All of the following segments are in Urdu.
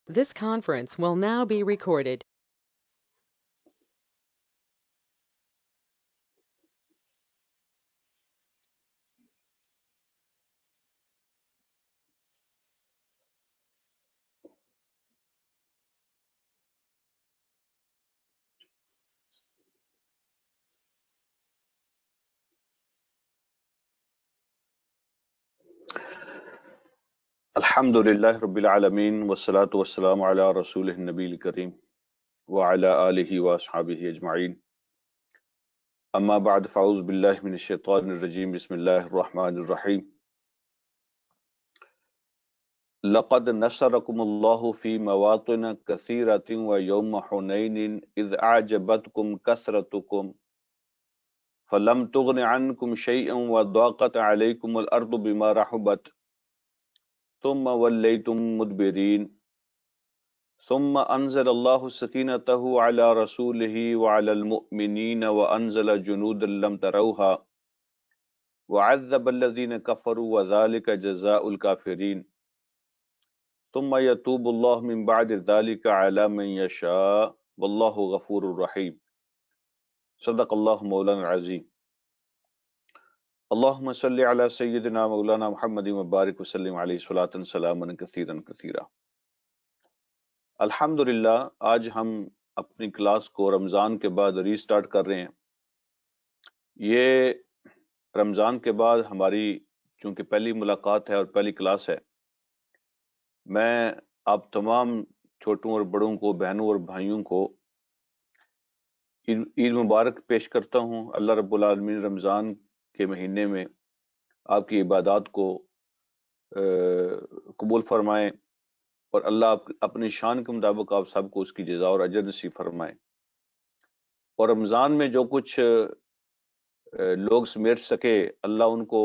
This conference will now be recorded. الحمد للہ رب العالمین والصلاة والسلام علی رسول النبی الکریم وعلی آلہ واصحابہ اجمعین اما بعد فاعوذ باللہ من الشیطان الرجیم بسم اللہ الرحمن الرحیم لقد نصرکم اللہ فی مواطن کثیرۃ ویوم حنین اذ اعجبتکم کثرتکم فلم تغن عنکم شیئا وضاقت علیکم الارض بما رحبت ثم ولیتم مدبرین ثم انزل اللہ سکینتہ علی رسولہ وعلی المؤمنین وانزل جنودا لم تروها وعذب الذین کفروا وذلک جزاء الکافرین ثم یتوب اللہ من بعد ذلک علی من یشاء واللہ غفور رحیم صدق اللہ مولانا العظیم اللہم صلی علی سیدنا مولانا محمد مبارک وسلم علیہ صلاۃ سلاما کثیرا کثیرا۔ الحمدللہ آج ہم اپنی کلاس کو رمضان کے بعد ری سٹارٹ کر رہے ہیں۔ یہ رمضان کے بعد ہماری چونکہ پہلی ملاقات ہے اور پہلی کلاس ہے، میں آپ تمام چھوٹوں اور بڑوں کو، بہنوں اور بھائیوں کو عید مبارک پیش کرتا ہوں۔ اللہ رب العالمین رمضان کے مہینے میں آپ کی عبادات کو قبول فرمائیں اور اللہ اپنی شان کے مطابق آپ سب کو اس کی جزا اور اجر نصیب فرمائے۔ اور رمضان میں جو کچھ لوگ سمیٹ سکے، اللہ ان کو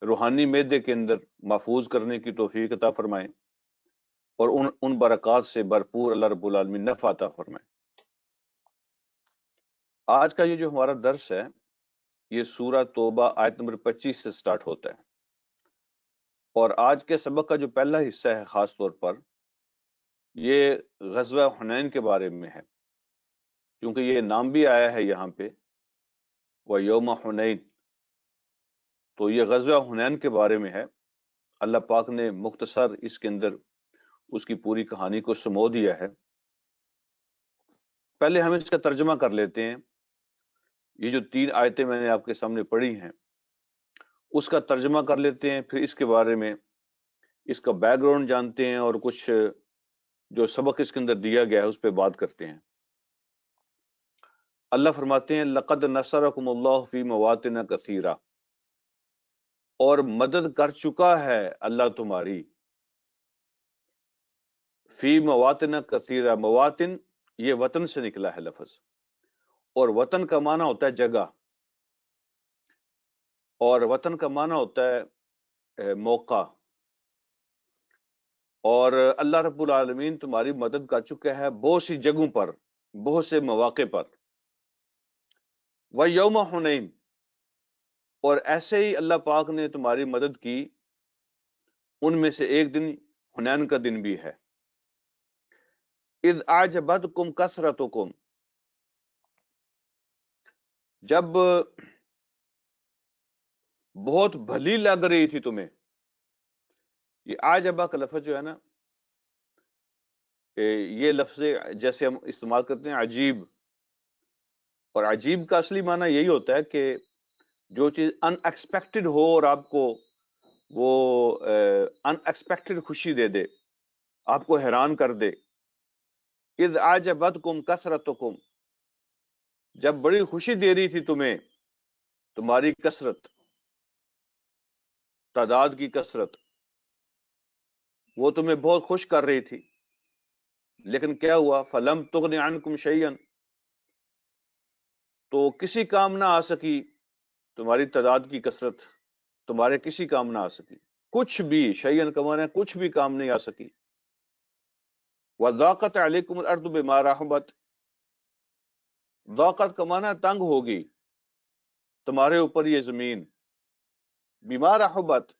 روحانی معدے کے اندر محفوظ کرنے کی توفیق عطا فرمائے اور ان برکات سے بھرپور اللہ رب العالمین نفع عطا فرمائے۔ آج کا یہ جو ہمارا درس ہے، یہ سورہ توبہ آیت نمبر 25 سے سٹارٹ ہوتا ہے، اور آج کے سبق کا جو پہلا حصہ ہے خاص طور پر یہ غزوہ حنین کے بارے میں ہے، کیونکہ یہ نام بھی آیا ہے یہاں پہ وَيَوْمَ حُنَيْن، تو یہ غزوہ حنین کے بارے میں ہے۔ اللہ پاک نے مختصر اس کے اندر اس کی پوری کہانی کو سمو دیا ہے۔ پہلے ہم اس کا ترجمہ کر لیتے ہیں۔ یہ جو 3 آیتیں میں نے آپ کے سامنے پڑھی ہیں اس کا ترجمہ کر لیتے ہیں، پھر اس کے بارے میں اس کا بیک گراؤنڈ جانتے ہیں اور کچھ جو سبق اس کے اندر دیا گیا ہے اس پہ بات کرتے ہیں۔ اللہ فرماتے ہیں لقد نصرکم اللہ فی مواطن کثیرہ، اور مدد کر چکا ہے اللہ تمہاری فی مواطن کثیرہ۔ مواطن یہ وطن سے نکلا ہے لفظ، اور وطن کا معنی ہوتا ہے جگہ، اور وطن کا معنی ہوتا ہے موقع، اور اللہ رب العالمین تمہاری مدد کر چکا ہے بہت سی جگہوں پر، بہت سے مواقع پر۔ وَيَوْمَ حُنَيْن، اور ایسے ہی اللہ پاک نے تمہاری مدد کی، ان میں سے ایک دن حنین کا دن بھی ہے۔ اِذْ أَعْجَبَتْكُمْ كَثْرَتُكُمْ، جب بہت بھلی لگ رہی تھی تمہیں۔ یہ عجبہ کا لفظ جو ہے نا، یہ لفظ جیسے ہم استعمال کرتے ہیں عجیب، اور عجیب کا اصلی معنی یہی ہوتا ہے کہ جو چیز ان ایکسپیکٹڈ ہو اور آپ کو وہ ان ایکسپیکٹڈ خوشی دے دے، آپ کو حیران کر دے۔ اذ اعجبتکم کثرتکم، جب بڑی خوشی دے رہی تھی تمہیں تمہاری کثرت، تعداد کی کثرت، وہ تمہیں بہت خوش کر رہی تھی، لیکن کیا ہوا؟ فلم تغن عنکم شیئا، تو کسی کام نہ آ سکی تمہاری تعداد کی کثرت، تمہارے کسی کام نہ آ سکی، کچھ بھی، شیئا کا معنی ہے کچھ بھی کام نہیں آ سکی۔ وَضَاقَتْ عَلَيْكُمُ الْأَرْضُ بِمَا رَحُبَتْ، ضاقت کا معنی ہے تنگ ہوگی تمہارے اوپر یہ زمین، بِمَا رَحُبَتْ،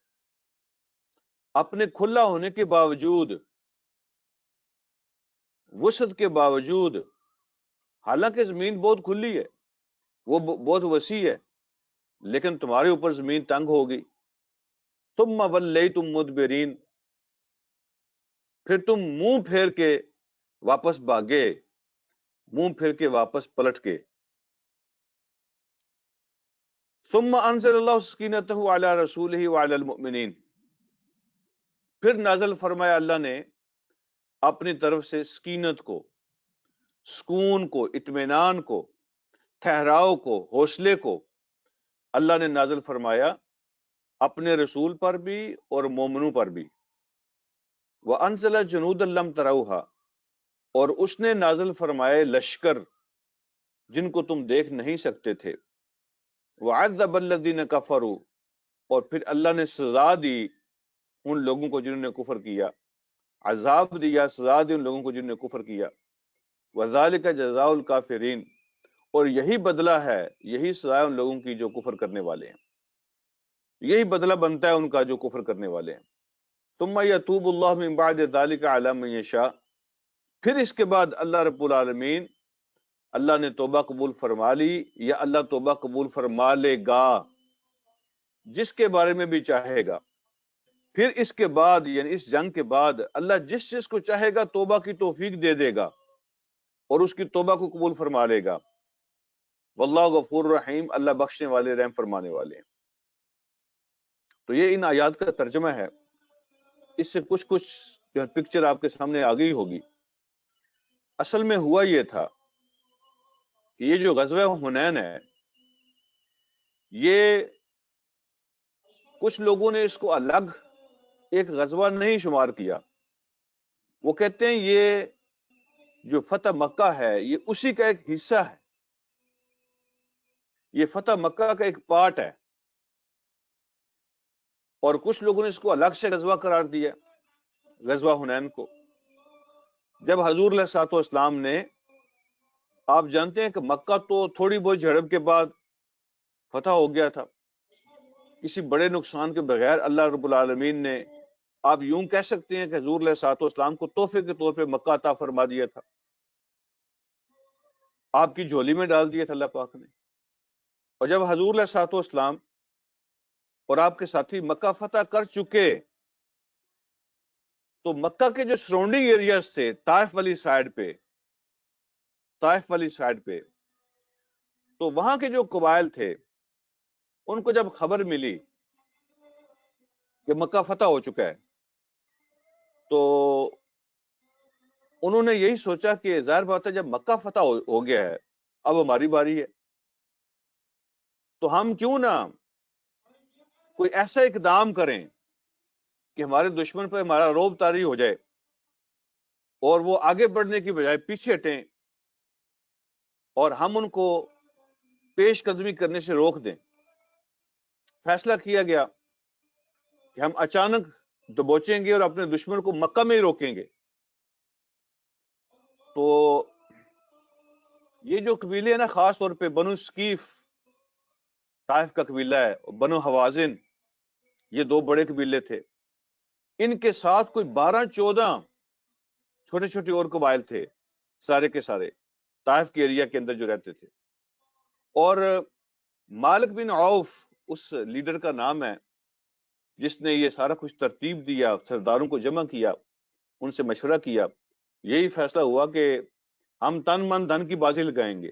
اپنے کھلا ہونے کے باوجود، وسعت کے باوجود، حالانکہ زمین بہت کھلی ہے، وہ بہت وسیع ہے، لیکن تمہارے اوپر زمین تنگ ہوگی. ثم ولیتم مدبرین، پھر تم منہ پھیر کے واپس بھاگے، منہ پھیر کے واپس پلٹ کے. ثم انزل اللہ سکینتہ علی رسولہ وعلی المؤمنین، پھر نازل فرمایا اللہ نے اپنی طرف سے سکینت کو، سکون کو، اطمینان کو، ٹھہراؤ کو، حوصلے کو اللہ نے نازل فرمایا اپنے رسول پر بھی اور مومنوں پر بھی. وَأَنزَلَ جُنُودًا لَّمْ تَرَوْهَا، اور اس نے نازل فرمائے لشکر جن کو تم دیکھ نہیں سکتے تھے. وَعَذَّبَ الَّذِينَ كَفَرُوا، اور پھر اللہ نے سزا دی ان لوگوں کو جنہوں نے کفر کیا، عذاب دیا، سزا دی ان لوگوں کو جنہوں نے کفر کیا. وَذَلِكَ جَزَاءُ الْكَافِرِينَ، اور یہی بدلہ ہے، یہی سزا ہے ان لوگوں کی جو کفر کرنے والے ہیں، یہی بدلہ بنتا ہے ان کا جو کفر کرنے والے ہیں. ثم یتوب اللہ من بعد ذلک علی من یشاء، پھر اس کے بعد اللہ رب العالمین، اللہ نے توبہ قبول فرما لی، یا اللہ توبہ قبول فرما لے گا جس کے بارے میں بھی چاہے گا. پھر اس کے بعد یعنی اس جنگ کے بعد اللہ جس کو چاہے گا توبہ کی توفیق دے دے گا اور اس کی توبہ کو قبول فرما لے گا. واللہ غفور رحیم، اللہ بخشنے والے، رحم فرمانے والے ہیں. تو یہ ان آیات کا ترجمہ ہے. اس سے کچھ جو پکچر آپ کے سامنے آ گئی ہوگی. اصل میں ہوا یہ تھا کہ یہ جو غزوہ حنین ہے، یہ کچھ لوگوں نے اس کو الگ ایک غزوہ نہیں شمار کیا. وہ کہتے ہیں یہ جو فتح مکہ ہے یہ اسی کا ایک حصہ ہے، یہ فتح مکہ کا ایک پارٹ ہے. اور کچھ لوگوں نے اس کو الگ سے غزوہ قرار دیا، غزوہ حنین کو. جب حضور علیہ الصلوۃ والسلام نے، آپ جانتے ہیں کہ مکہ تو تھوڑی بہت جھڑپ کے بعد فتح ہو گیا تھا، کسی بڑے نقصان کے بغیر اللہ رب العالمین نے، آپ یوں کہہ سکتے ہیں کہ حضور علیہ الصلوۃ والسلام کو تحفے کے طور پہ مکہ عطا فرما دیا تھا، آپ کی جھولی میں ڈال دیا تھا اللہ پاک نے. اور جب حضور علیہ الصلوۃ والسلام اور آپ کے ساتھی مکہ فتح کر چکے تو مکہ کے جو سراؤنڈنگ ایریاز تھے، طائف والی سائڈ پہ، تو وہاں کے جو قبائل تھے ان کو جب خبر ملی کہ مکہ فتح ہو چکا ہے تو انہوں نے یہی سوچا کہ ظاہر بات ہے جب مکہ فتح ہو گیا ہے اب ہماری باری ہے، تو ہم کیوں نہ کوئی ایسا اقدام کریں کہ ہمارے دشمن پہ ہمارا رعب طاری ہو جائے اور وہ آگے بڑھنے کی بجائے پیچھے ہٹیں اور ہم ان کو پیش قدمی کرنے سے روک دیں. فیصلہ کیا گیا کہ ہم اچانک دبوچیں گے اور اپنے دشمن کو مکہ میں ہی روکیں گے. تو یہ جو قبیلے ہیں نا، خاص طور پہ بنو ثقیف طائف کا قبیلہ ہے، بنو حوازن، یہ دو بڑے قبیلے تھے. ان کے ساتھ کوئی 12-14 چھوٹے چھوٹے اور قبائل تھے، سارے کے سارے طائف کے ایریا کے اندر جو رہتے تھے. اور مالک بن عوف اس لیڈر کا نام ہے جس نے یہ سارا کچھ ترتیب دیا، سرداروں کو جمع کیا، ان سے مشورہ کیا. یہی فیصلہ ہوا کہ ہم تن من دھن کی بازی لگائیں گے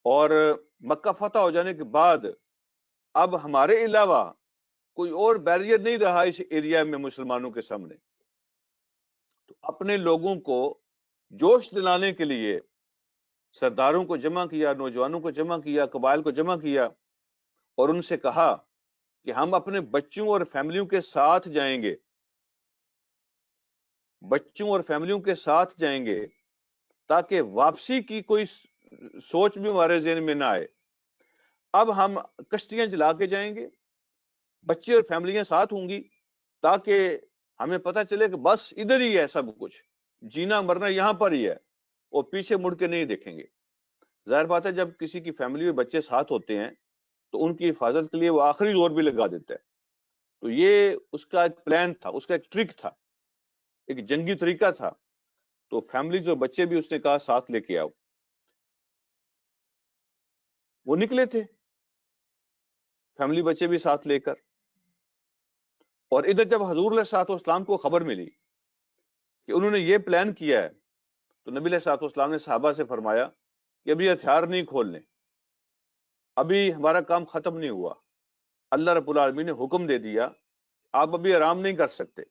اور مکہ فتح ہو جانے کے بعد اب ہمارے علاوہ کوئی اور بیریئر نہیں رہا اس ایریا میں مسلمانوں کے سامنے. تو اپنے لوگوں کو جوش دلانے کے لیے سرداروں کو جمع کیا، نوجوانوں کو جمع کیا، قبائل کو جمع کیا اور ان سے کہا کہ ہم اپنے بچوں اور فیملیوں کے ساتھ جائیں گے، بچوں اور فیملیوں کے ساتھ جائیں گے تاکہ واپسی کی کوئی سوچ بھی ہمارے ذہن میں نہ آئے. اب ہم کشتیاں جلا کے جائیں گے، بچے اور فیملیاں ساتھ ہوں گی تاکہ ہمیں پتہ چلے کہ بس ادھر ہی ہے سب کچھ، جینا مرنا یہاں پر ہی ہے اور پیچھے مڑ کے نہیں دیکھیں گے. ظاہر بات ہے جب کسی کی فیملی اور بچے ساتھ ہوتے ہیں تو ان کی حفاظت کے لیے وہ آخری زور بھی لگا دیتا ہے. تو یہ اس کا ایک پلان تھا، اس کا ایک ٹرک تھا، ایک جنگی طریقہ تھا. تو فیملیز اور بچے بھی اس نے کہا ساتھ لے کے آؤ. وہ نکلے تھے فیملی بچے بھی ساتھ لے کر. اور ادھر جب حضور علیہ الصلوۃ والسلام کو خبر ملی کہ انہوں نے یہ پلان کیا ہے تو نبی علیہ الصلوۃ والسلام نے صحابہ سے فرمایا کہ ابھی ہتھیار نہیں کھولنے، ابھی ہمارا کام ختم نہیں ہوا. اللہ رب العالمین نے حکم دے دیا آپ ابھی آرام نہیں کر سکتے،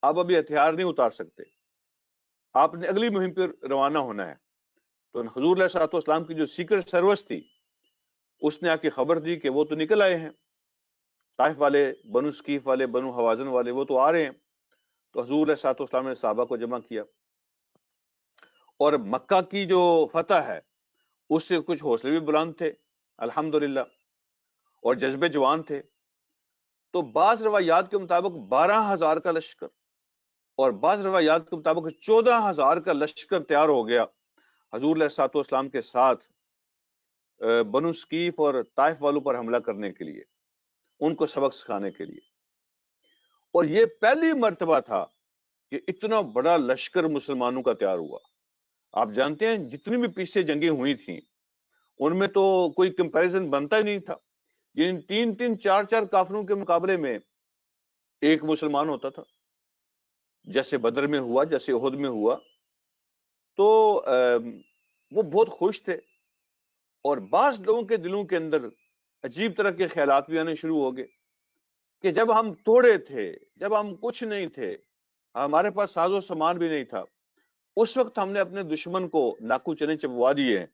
آپ ابھی ہتھیار نہیں اتار سکتے، آپ نے اگلی مہم پہ روانہ ہونا ہے. تو حضور علیہ الصلوۃ والسلام کی جو سیکرٹ سروس تھی اس نے آ کے خبر دی کہ وہ تو نکل آئے ہیں، طائف والے، بنو ثقیف والے، بنو حوازن والے، وہ تو آ رہے ہیں. تو حضور علیہ الصلوۃ والسلام نے صحابہ کو جمع کیا، اور مکہ کی جو فتح ہے اس سے کچھ حوصلے بھی بلند تھے الحمدللہ، اور جذبے جوان تھے. تو بعض روایات کے مطابق 12,000 کا لشکر اور بعض روایات کے مطابق 14,000 کا لشکر تیار ہو گیا حضور علیہ الصلوۃ والسلام کے ساتھ بنو ثقیف اور طائف والوں پر حملہ کرنے کے لیے، ان کو سبق سکھانے کے لیے. اور یہ پہلی مرتبہ تھا کہ اتنا بڑا لشکر مسلمانوں کا تیار ہوا. آپ جانتے ہیں جتنی بھی پیچھے جنگیں ہوئی تھیں ان میں تو کوئی کمپیریزن بنتا ہی نہیں تھا. جن 3-3 4-4 کافروں کے مقابلے میں ایک مسلمان ہوتا تھا، جیسے بدر میں ہوا، جیسے احد میں ہوا. تو وہ بہت خوش تھے، اور بعض لوگوں کے دلوں کے اندر عجیب طرح کے خیالات بھی آنے شروع ہو گئے کہ جب ہم توڑے تھے، جب ہم کچھ نہیں تھے، ہمارے پاس ساز و سامان بھی نہیں تھا، اس وقت ہم نے اپنے دشمن کو ناکو چنے چبوا دیے ہیں،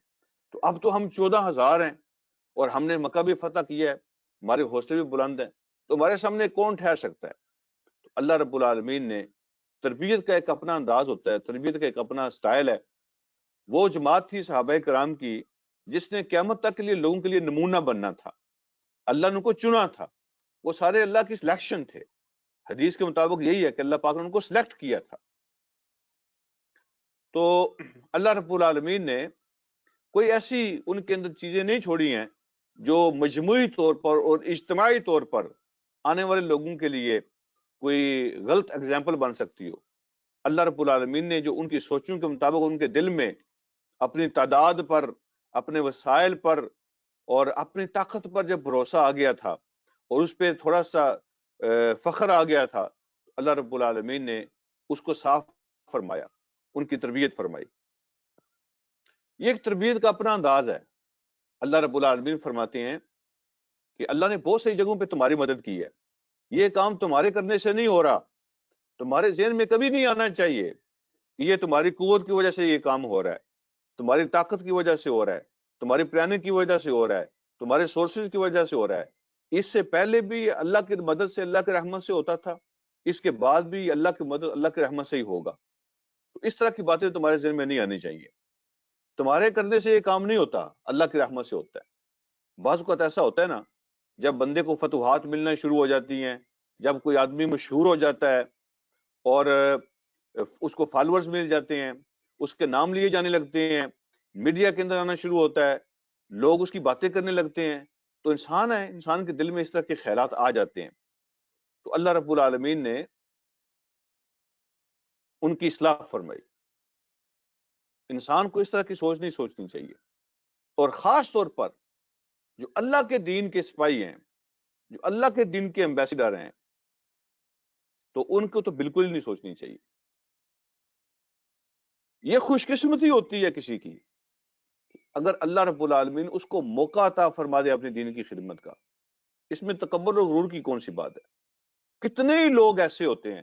تو اب تو ہم 14,000 ہیں اور ہم نے مکہ بھی فتح کیا ہے، ہمارے حوصلے بھی بلند ہیں، تو ہمارے سامنے کون ٹھہر سکتا ہے. تو اللہ رب العالمین نے، تربیت کا ایک اپنا انداز ہوتا ہے، تربیت کا ایک اپنا سٹائل ہے. وہ جماعت تھی صحابہ کرام کی جس نے قیامت تک کے لیے لوگوں کے لیے نمونہ بننا تھا. اللہ نے ان کو چنا تھا، وہ سارے اللہ کی سلیکشن تھے. حدیث کے مطابق یہی ہے کہ اللہ پاک نے ان کو سلیکٹ کیا تھا. تو اللہ رب العالمین نے کوئی ایسی ان کے اندر چیزیں نہیں چھوڑی ہیں جو مجموعی طور پر اور اجتماعی طور پر آنے والے لوگوں کے لیے کوئی غلط اگزامپل بن سکتی ہو. اللہ رب العالمین نے جو ان کی سوچوں کے مطابق ان کے دل میں اپنی تعداد پر، اپنے وسائل پر اور اپنی طاقت پر جب بھروسہ آ گیا تھا اور اس پہ تھوڑا سا فخر آ گیا تھا، اللہ رب العالمین نے اس کو صاف فرمایا، ان کی تربیت فرمائی. یہ ایک تربیت کا اپنا انداز ہے. اللہ رب العالمین فرماتے ہیں کہ اللہ نے بہت سی جگہوں پہ تمہاری مدد کی ہے، یہ کام تمہارے کرنے سے نہیں ہو رہا، تمہارے ذہن میں کبھی نہیں آنا چاہیے یہ تمہاری قوت کی وجہ سے یہ کام ہو رہا ہے، تمہاری طاقت کی وجہ سے ہو رہا ہے، تمہاری پلاننگ کی وجہ سے ہو رہا ہے، تمہارے سورسز کی وجہ سے ہو رہا ہے. اس سے پہلے بھی اللہ کی مدد سے، اللہ کی رحمت سے ہوتا تھا، اس کے بعد بھی اللہ کی مدد، اللہ کی رحمت سے ہی ہوگا. تو اس طرح کی باتیں تمہارے ذہن میں نہیں آنی چاہیے. تمہارے کرنے سے یہ کام نہیں ہوتا، اللہ کی رحمت سے ہوتا ہے. بعض اوقات ایسا ہوتا ہے نا، جب بندے کو فتوحات ملنا شروع ہو جاتی ہیں، جب کوئی آدمی مشہور ہو جاتا ہے اور اس کو فالورز مل جاتے ہیں، اس کے نام لیے جانے لگتے ہیں، میڈیا کے اندر آنا شروع ہوتا ہے، لوگ اس کی باتیں کرنے لگتے ہیں، تو انسان ہے، انسان کے دل میں اس طرح کے خیالات آ جاتے ہیں. تو اللہ رب العالمین نے ان کی اصلاح فرمائی. انسان کو اس طرح کی سوچ نہیں سوچنی چاہیے، اور خاص طور پر جو اللہ کے دین کے سپاہی ہیں، جو اللہ کے دین کے ایمبیسڈر ہیں، تو ان کو تو بالکل ہی نہیں سوچنی چاہیے. یہ خوش قسمتی ہوتی ہے کسی کی اگر اللہ رب العالمین اس کو موقع عطا فرما دے اپنے دین کی خدمت کا. اس میں تکبر اور غرور کی کون سی بات ہے؟ کتنے ہی لوگ ایسے ہوتے ہیں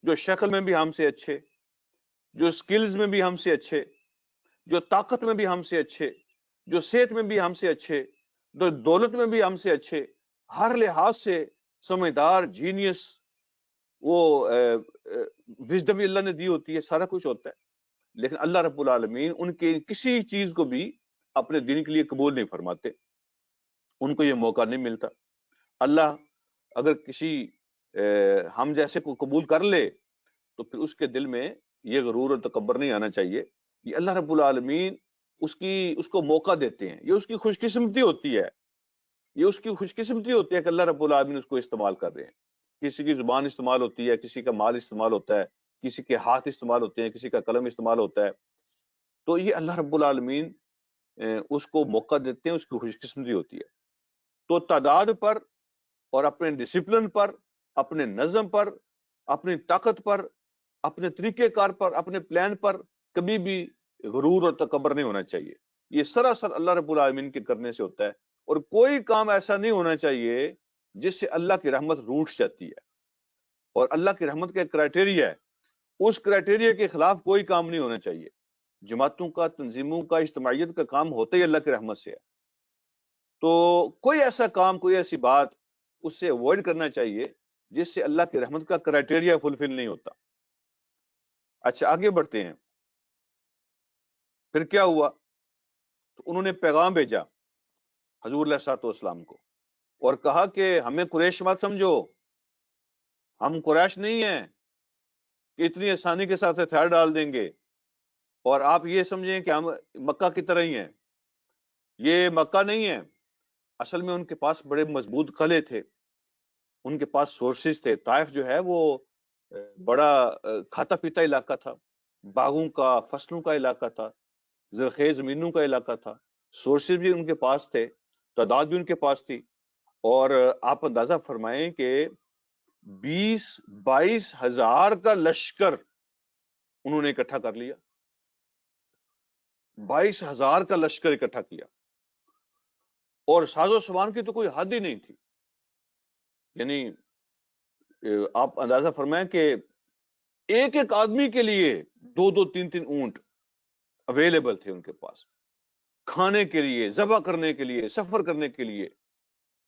جو شکل میں بھی ہم سے اچھے، جو سکلز میں بھی ہم سے اچھے، جو طاقت میں بھی ہم سے اچھے، جو صحت میں بھی ہم سے اچھے، جو دولت میں بھی ہم سے اچھے، ہر لحاظ سے سمجھدار، جینیس، وہ وزڈم اللہ نے دی ہوتی ہے، سارا کچھ ہوتا ہے، لیکن اللہ رب العالمین ان کے کسی چیز کو بھی اپنے دین کے لیے قبول نہیں فرماتے، ان کو یہ موقع نہیں ملتا. اللہ اگر کسی ہم جیسے کو قبول کر لے تو پھر اس کے دل میں یہ غرور اور تکبر نہیں آنا چاہیے. یہ اللہ رب العالمین اس کو موقع دیتے ہیں، یہ اس کی خوش قسمتی ہوتی ہے، یہ اس کی خوش قسمتی ہوتی ہے کہ اللہ رب العالمین اس کو استعمال کر رہے ہیں. کسی کی زبان استعمال ہوتی ہے، کسی کا مال استعمال ہوتا ہے، کسی کے ہاتھ استعمال ہوتے ہیں، کسی کا قلم استعمال ہوتا ہے، تو یہ اللہ رب العالمین اس کو موقع دیتے ہیں، اس کی خوش قسمتی ہوتی ہے۔ تو تعداد پر اور اپنے ڈسپلن پر، اپنے نظم پر، اپنی طاقت پر، اپنے طریقہ کار پر، اپنے پلان پر کبھی بھی غرور اور تکبر نہیں ہونا چاہیے۔ یہ سراسر اللہ رب العالمین کے کرنے سے ہوتا ہے، اور کوئی کام ایسا نہیں ہونا چاہیے جس سے اللہ کی رحمت روٹ جاتی ہے۔ اور اللہ کی رحمت کا ایک کرائٹیریا ہے، اس کرائٹیریا کے خلاف کوئی کام نہیں ہونا چاہیے۔ جماعتوں کا، تنظیموں کا، اجتماعیت کا کام ہوتا ہی اللہ کی رحمت سے ہے، تو کوئی ایسا کام، کوئی ایسی بات اس سے اوائڈ کرنا چاہیے جس سے اللہ کی رحمت کا کرائٹیریا فلفل نہیں ہوتا۔ اچھا آگے بڑھتے ہیں، پھر کیا ہوا؟ تو انہوں نے پیغام بھیجا حضور علیہ الصلوۃ والسلام کو اور کہا کہ ہمیں قریش مت سمجھو، ہم قریش نہیں ہیں کہ اتنی آسانی کے ساتھ ہتھیار ڈال دیں گے اور آپ یہ سمجھیں کہ ہم مکہ کی طرح ہی ہیں۔ یہ مکہ نہیں ہے، اصل میں ان کے پاس بڑے مضبوط قلعے تھے، ان کے پاس سورسز تھے۔ طائف جو ہے وہ بڑا کھاتا پیتا علاقہ تھا، باغوں کا، فصلوں کا علاقہ تھا، زرخیز زمینوں کا علاقہ تھا، سورسز بھی ان کے پاس تھے، تعداد بھی ان کے پاس تھی۔ اور آپ اندازہ فرمائیں کہ 22 ہزار کا لشکر انہوں نے اکٹھا کر لیا، 22,000 کا لشکر اکٹھا کیا، اور ساز و سامان کی تو کوئی حد ہی نہیں تھی۔ یعنی آپ اندازہ فرمائیں کہ ایک ایک آدمی کے لیے 2 3 اونٹ اویلیبل تھے ان کے پاس، کھانے کے لیے، ذبح کرنے کے لیے، سفر کرنے کے لیے،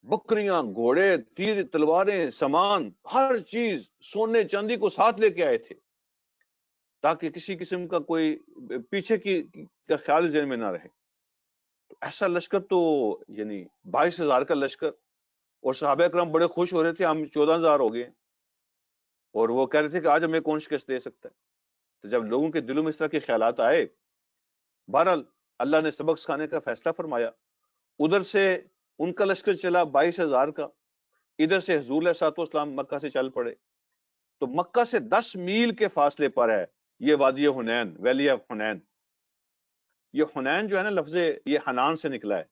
بکریاں، گھوڑے، تیر، تلواریں، سامان، ہر چیز، سونے چاندی کو ساتھ لے کے آئے تھے تاکہ کسی قسم کا کوئی پیچھے کا خیال ذہن میں نہ رہے۔ ایسا لشکر تو یعنی 22,000 کا لشکر، اور صحابہ کرام بڑے خوش ہو رہے تھے، ہم 14,000 ہو گئے، اور وہ کہہ رہے تھے کہ آج ہمیں کون شکست دے سکتا ہے۔ تو جب لوگوں کے دلوں میں اس طرح کے خیالات آئے، بہرحال اللہ نے سبق سکھانے کا فیصلہ فرمایا۔ ادھر سے ان کا لشکر چلا 22,000 کا، ادھر سے حضور علیہ الصلوۃ والسلام مکہ سے چل پڑے۔ تو مکہ سے 10 میل کے فاصلے پر ہے یہ وادی حنین، ویلی آف حنین۔ یہ حنین جو ہے نا، لفظ یہ حنان سے نکلا ہے،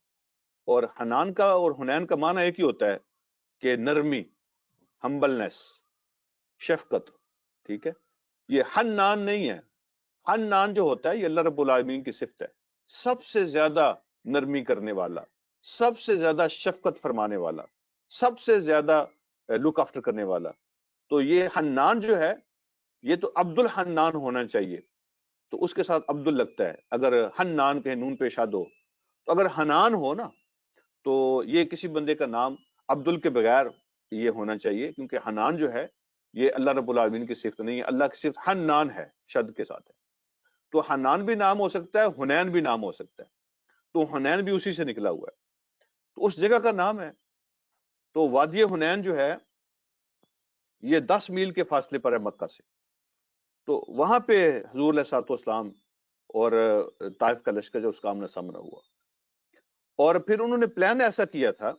اور حنان کا اور حنین کا معنی ایک ہی ہوتا ہے کہ نرمی، ہمبلنس، شفقت، ٹھیک ہے۔ یہ حنان نہیں ہے، حنان جو ہوتا ہے یہ اللہ رب العالمین کی صفت ہے، سب سے زیادہ نرمی کرنے والا، سب سے زیادہ شفقت فرمانے والا، سب سے زیادہ لک آفٹر کرنے والا۔ تو یہ حنان جو ہے یہ تو عبد الحنان ہونا چاہیے، تو اس کے ساتھ عبد لگتا ہے۔ اگر حنان کہیں نون پیش آد ہو، تو اگر حنان ہو نا تو یہ کسی بندے کا نام عبدل کے بغیر یہ ہونا چاہیے، کیونکہ حنان جو ہے یہ اللہ رب العالمین کی صفت نہیں ہے، اللہ کی صفت حنان ہے، شد کے ساتھ ہے۔ تو حنان بھی نام ہو سکتا ہے، حنین بھی نام ہو سکتا ہے، تو حنین بھی اسی سے نکلا ہوا ہے، تو اس جگہ کا نام ہے۔ تو وادی حنین جو ہے یہ 10 میل کے فاصلے پر ہے مکہ سے۔ تو وہاں پہ حضور علیہ الصلوۃ والسلام اور طائف کا لشکر جو اس کا آمنا سامنا ہوا، اور پھر انہوں نے پلان ایسا کیا تھا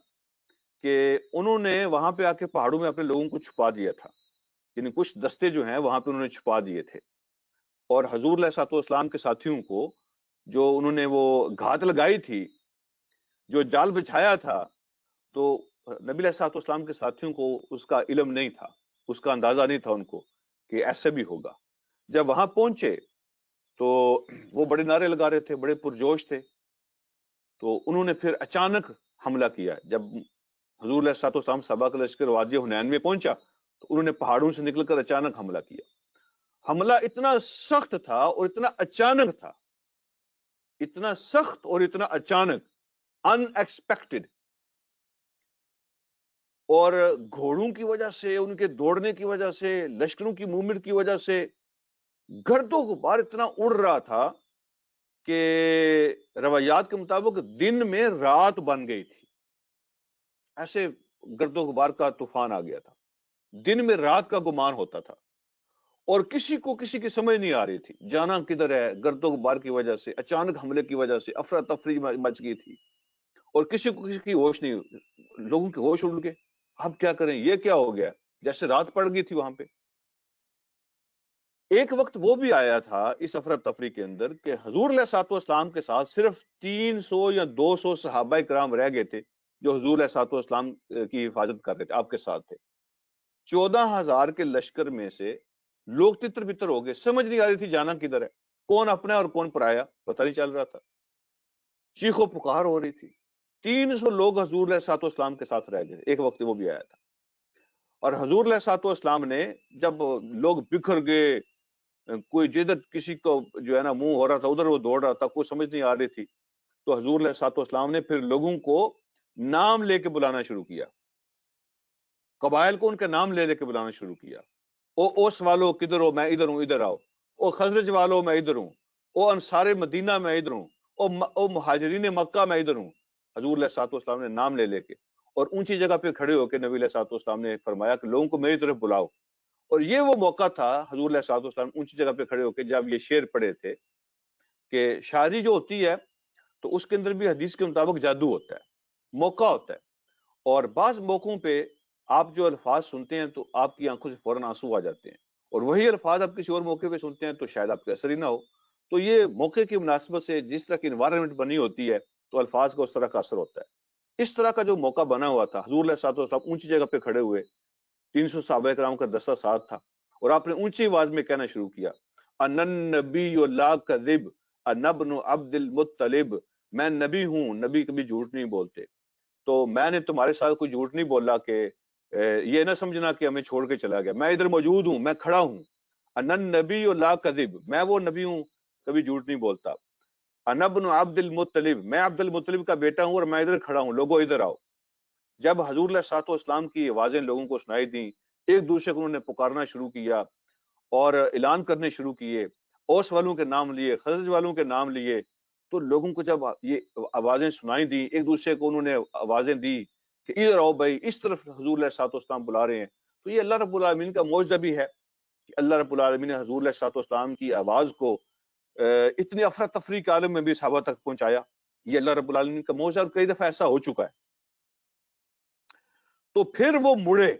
کہ انہوں نے وہاں پہ آ کے پہاڑوں میں اپنے لوگوں کو چھپا دیا تھا، یعنی کچھ دستے جو ہیں وہاں پہ انہوں نے چھپا دیے تھے، اور حضور علیہ الصلوۃ والسلام کے ساتھیوں کو جو انہوں نے وہ گھات لگائی تھی، جو جال بچھایا تھا، تو نبی علیہ الصلوۃ والسلام کے ساتھیوں کو اس کا علم نہیں تھا، اس کا اندازہ نہیں تھا ان کو کہ ایسے بھی ہوگا۔ جب وہاں پہنچے تو وہ بڑے نعرے لگا رہے تھے، بڑے پرجوش تھے، تو انہوں نے پھر اچانک حملہ کیا۔ جب حضور علیہ الصلوۃ والسلام صحابہ کا لشکر وادی حنین میں پہنچا تو انہوں نے پہاڑوں سے نکل کر اچانک حملہ کیا۔ حملہ اتنا سخت تھا اور اتنا اچانک تھا، اتنا سخت اور اتنا اچانک، ان ایکسپیکٹڈ، اور گھوڑوں کی وجہ سے، ان کے دوڑنے کی وجہ سے، لشکروں کی موومنٹ کی وجہ سے گرد و غبار اتنا اڑ رہا تھا کہ روایات کے مطابق دن میں رات بن گئی تھی، ایسے گرد و غبار کا طوفان آ گیا تھا، دن میں رات کا گمان ہوتا تھا، اور کسی کو کسی کی سمجھ نہیں آ رہی تھی جانا کدھر ہے۔ گرد و غبار کی وجہ سے، اچانک حملے کی وجہ سے افراتفری مچ گئی تھی، اور کسی کو کسی کی ہوش نہیں، لوگوں کے ہوش اڑ گئے، اب کیا کریں، یہ کیا ہو گیا، جیسے رات پڑ گئی تھی وہاں پہ۔ ایک وقت وہ بھی آیا تھا اس افراتفری کے اندر کہ حضور علیہ الصلوۃ والسلام کے ساتھ صرف 300 یا 200 صحابہ کرام رہ گئے تھے جو حضور علیہ الصلوۃ والسلام کی حفاظت کر رہے تھے، آپ کے ساتھ تھے۔ 14,000 کے لشکر میں سے لوگ تتر بتر ہو گئے، سمجھ نہیں آ رہی تھی جانا کدھر ہے، کون اپنا ہے اور کون پرایا، پتہ نہیں چل رہا تھا۔ چیخ و پکار ہو رہی تھی۔ 300 لوگ حضور علیہ الصلوۃ والسلام کے ساتھ رہ گئے، ایک وقت وہ بھی آیا تھا۔ اور حضور علیہ الصلوۃ والسلام نے جب لوگ بکھر گئے، کوئی جدھر کسی کو جو ہے نا منہ ہو رہا تھا ادھر وہ دوڑ رہا تھا، کوئی سمجھ نہیں آ رہی تھی، تو حضور علیہ الصلوۃ والسلام نے پھر لوگوں کو نام لے کے بلانا شروع کیا، قبائل کو ان کے نام لے لے کے بلانا شروع کیا۔ او اوس والو کدھر ہو، میں ادھر ہوں، ادھر آؤ۔ او خزرج والو میں ادھر ہوں۔ او انصار مدینہ میں ادھر ہوں۔ او مہاجرین مکہ میں ادھر ہوں۔ حضور علیہ الصلوۃ والسلام نے نام لے لے کے اور اونچی جگہ پہ کھڑے ہو کے نبی علیہ الصلوۃ والسلام نے فرمایا کہ لوگوں کو میری طرف بلاؤ۔ اور یہ وہ موقع تھا حضور علیہ الصلوۃ والسلام اونچی جگہ پہ کھڑے ہو کے جب یہ شعر پڑھے تھے کہ شاعری جو ہوتی ہے تو اس کے اندر بھی حدیث کے مطابق جادو ہوتا ہے، موقع ہوتا ہے، اور بعض موقعوں پہ آپ جو الفاظ سنتے ہیں تو آپ کی آنکھوں سے فوراً آنسو آ جاتے ہیں، اور وہی الفاظ آپ کسی اور موقع پہ سنتے ہیں تو شاید آپ کے اثر ہی نہ ہو۔ تو یہ موقع کی مناسبت سے جس طرح کی انوائرمنٹ بنی ہوتی ہے تو الفاظ کا اس طرح کا اثر ہوتا ہے۔ اس طرح کا جو موقع بنا ہوا تھا، حضور علیہ الصلوۃ والسلام اونچی جگہ پہ کھڑے ہوئے، 300 صحابہ کرام کا دستہ ساتھ تھا، اور آپ نے اونچی آواز میں کہنا شروع کیا، ان النبی لا کذب انا ابن عبد المطلب، میں نبی ہوں، نبی کبھی جھوٹ نہیں بولتے۔ تو میں نے تمہارے ساتھ کوئی جھوٹ نہیں بولا کہ یہ نہ سمجھنا کہ ہمیں چھوڑ کے چلا گیا، میں ادھر موجود ہوں، میں کھڑا ہوں۔ انا النبی لا کذب، میں وہ نبی ہوں کبھی جھوٹ نہیں بولتا۔ انا ابن عبد المطلب، میں عبد المطلب کا بیٹا ہوں اور میں ادھر کھڑا ہوں، لوگوں ادھر آؤ۔ جب حضور علیہ الصلوۃ والسلام کی آوازیں لوگوں کو سنائی دیں، ایک دوسرے کو انہوں نے پکارنا شروع کیا اور اعلان کرنے شروع کیے، اوس والوں کے نام لیے، خزرج والوں کے نام لیے، تو لوگوں کو جب یہ آوازیں سنائی دی، ایک دوسرے کو انہوں نے آوازیں دی کہ ادھر آؤ بھائی، اس طرف حضور علیہ الصلوۃ والسلام بلا رہے ہیں۔ تو یہ اللہ رب العالمین کا معجزہ بھی ہے کہ اللہ رب العالمین نے حضور علیہ الصلوۃ والسلام کی آواز کو اتنی افراتفری کے عالم میں بھی صحابہ تک پہنچایا۔ یہ اللہ رب العالمین کا معجزہ، اور کئی دفعہ ایسا ہو چکا ہے۔ تو پھر وہ مڑے،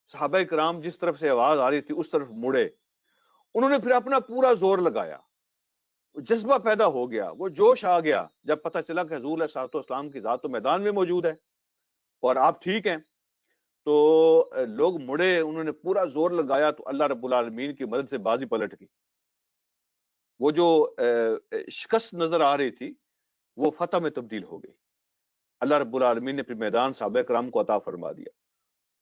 صحابہ کرام جس طرف سے آواز آ رہی تھی اس طرف مڑے، انہوں نے پھر اپنا پورا زور لگایا، جذبہ پیدا ہو گیا، وہ جوش آ گیا جب پتہ چلا کہ حضور علیہ الصلوۃ والسلام کی ذات تو میدان میں موجود ہے اور آپ ٹھیک ہیں۔ تو لوگ مڑے، انہوں نے پورا زور لگایا، تو اللہ رب العالمین کی مدد سے بازی پلٹ گئی۔ وہ جو شکست نظر آ رہی تھی وہ فتح میں تبدیل ہو گئی۔ اللہ رب العالمین نے پھر میدان صحابہ کرام کو عطا فرما دیا۔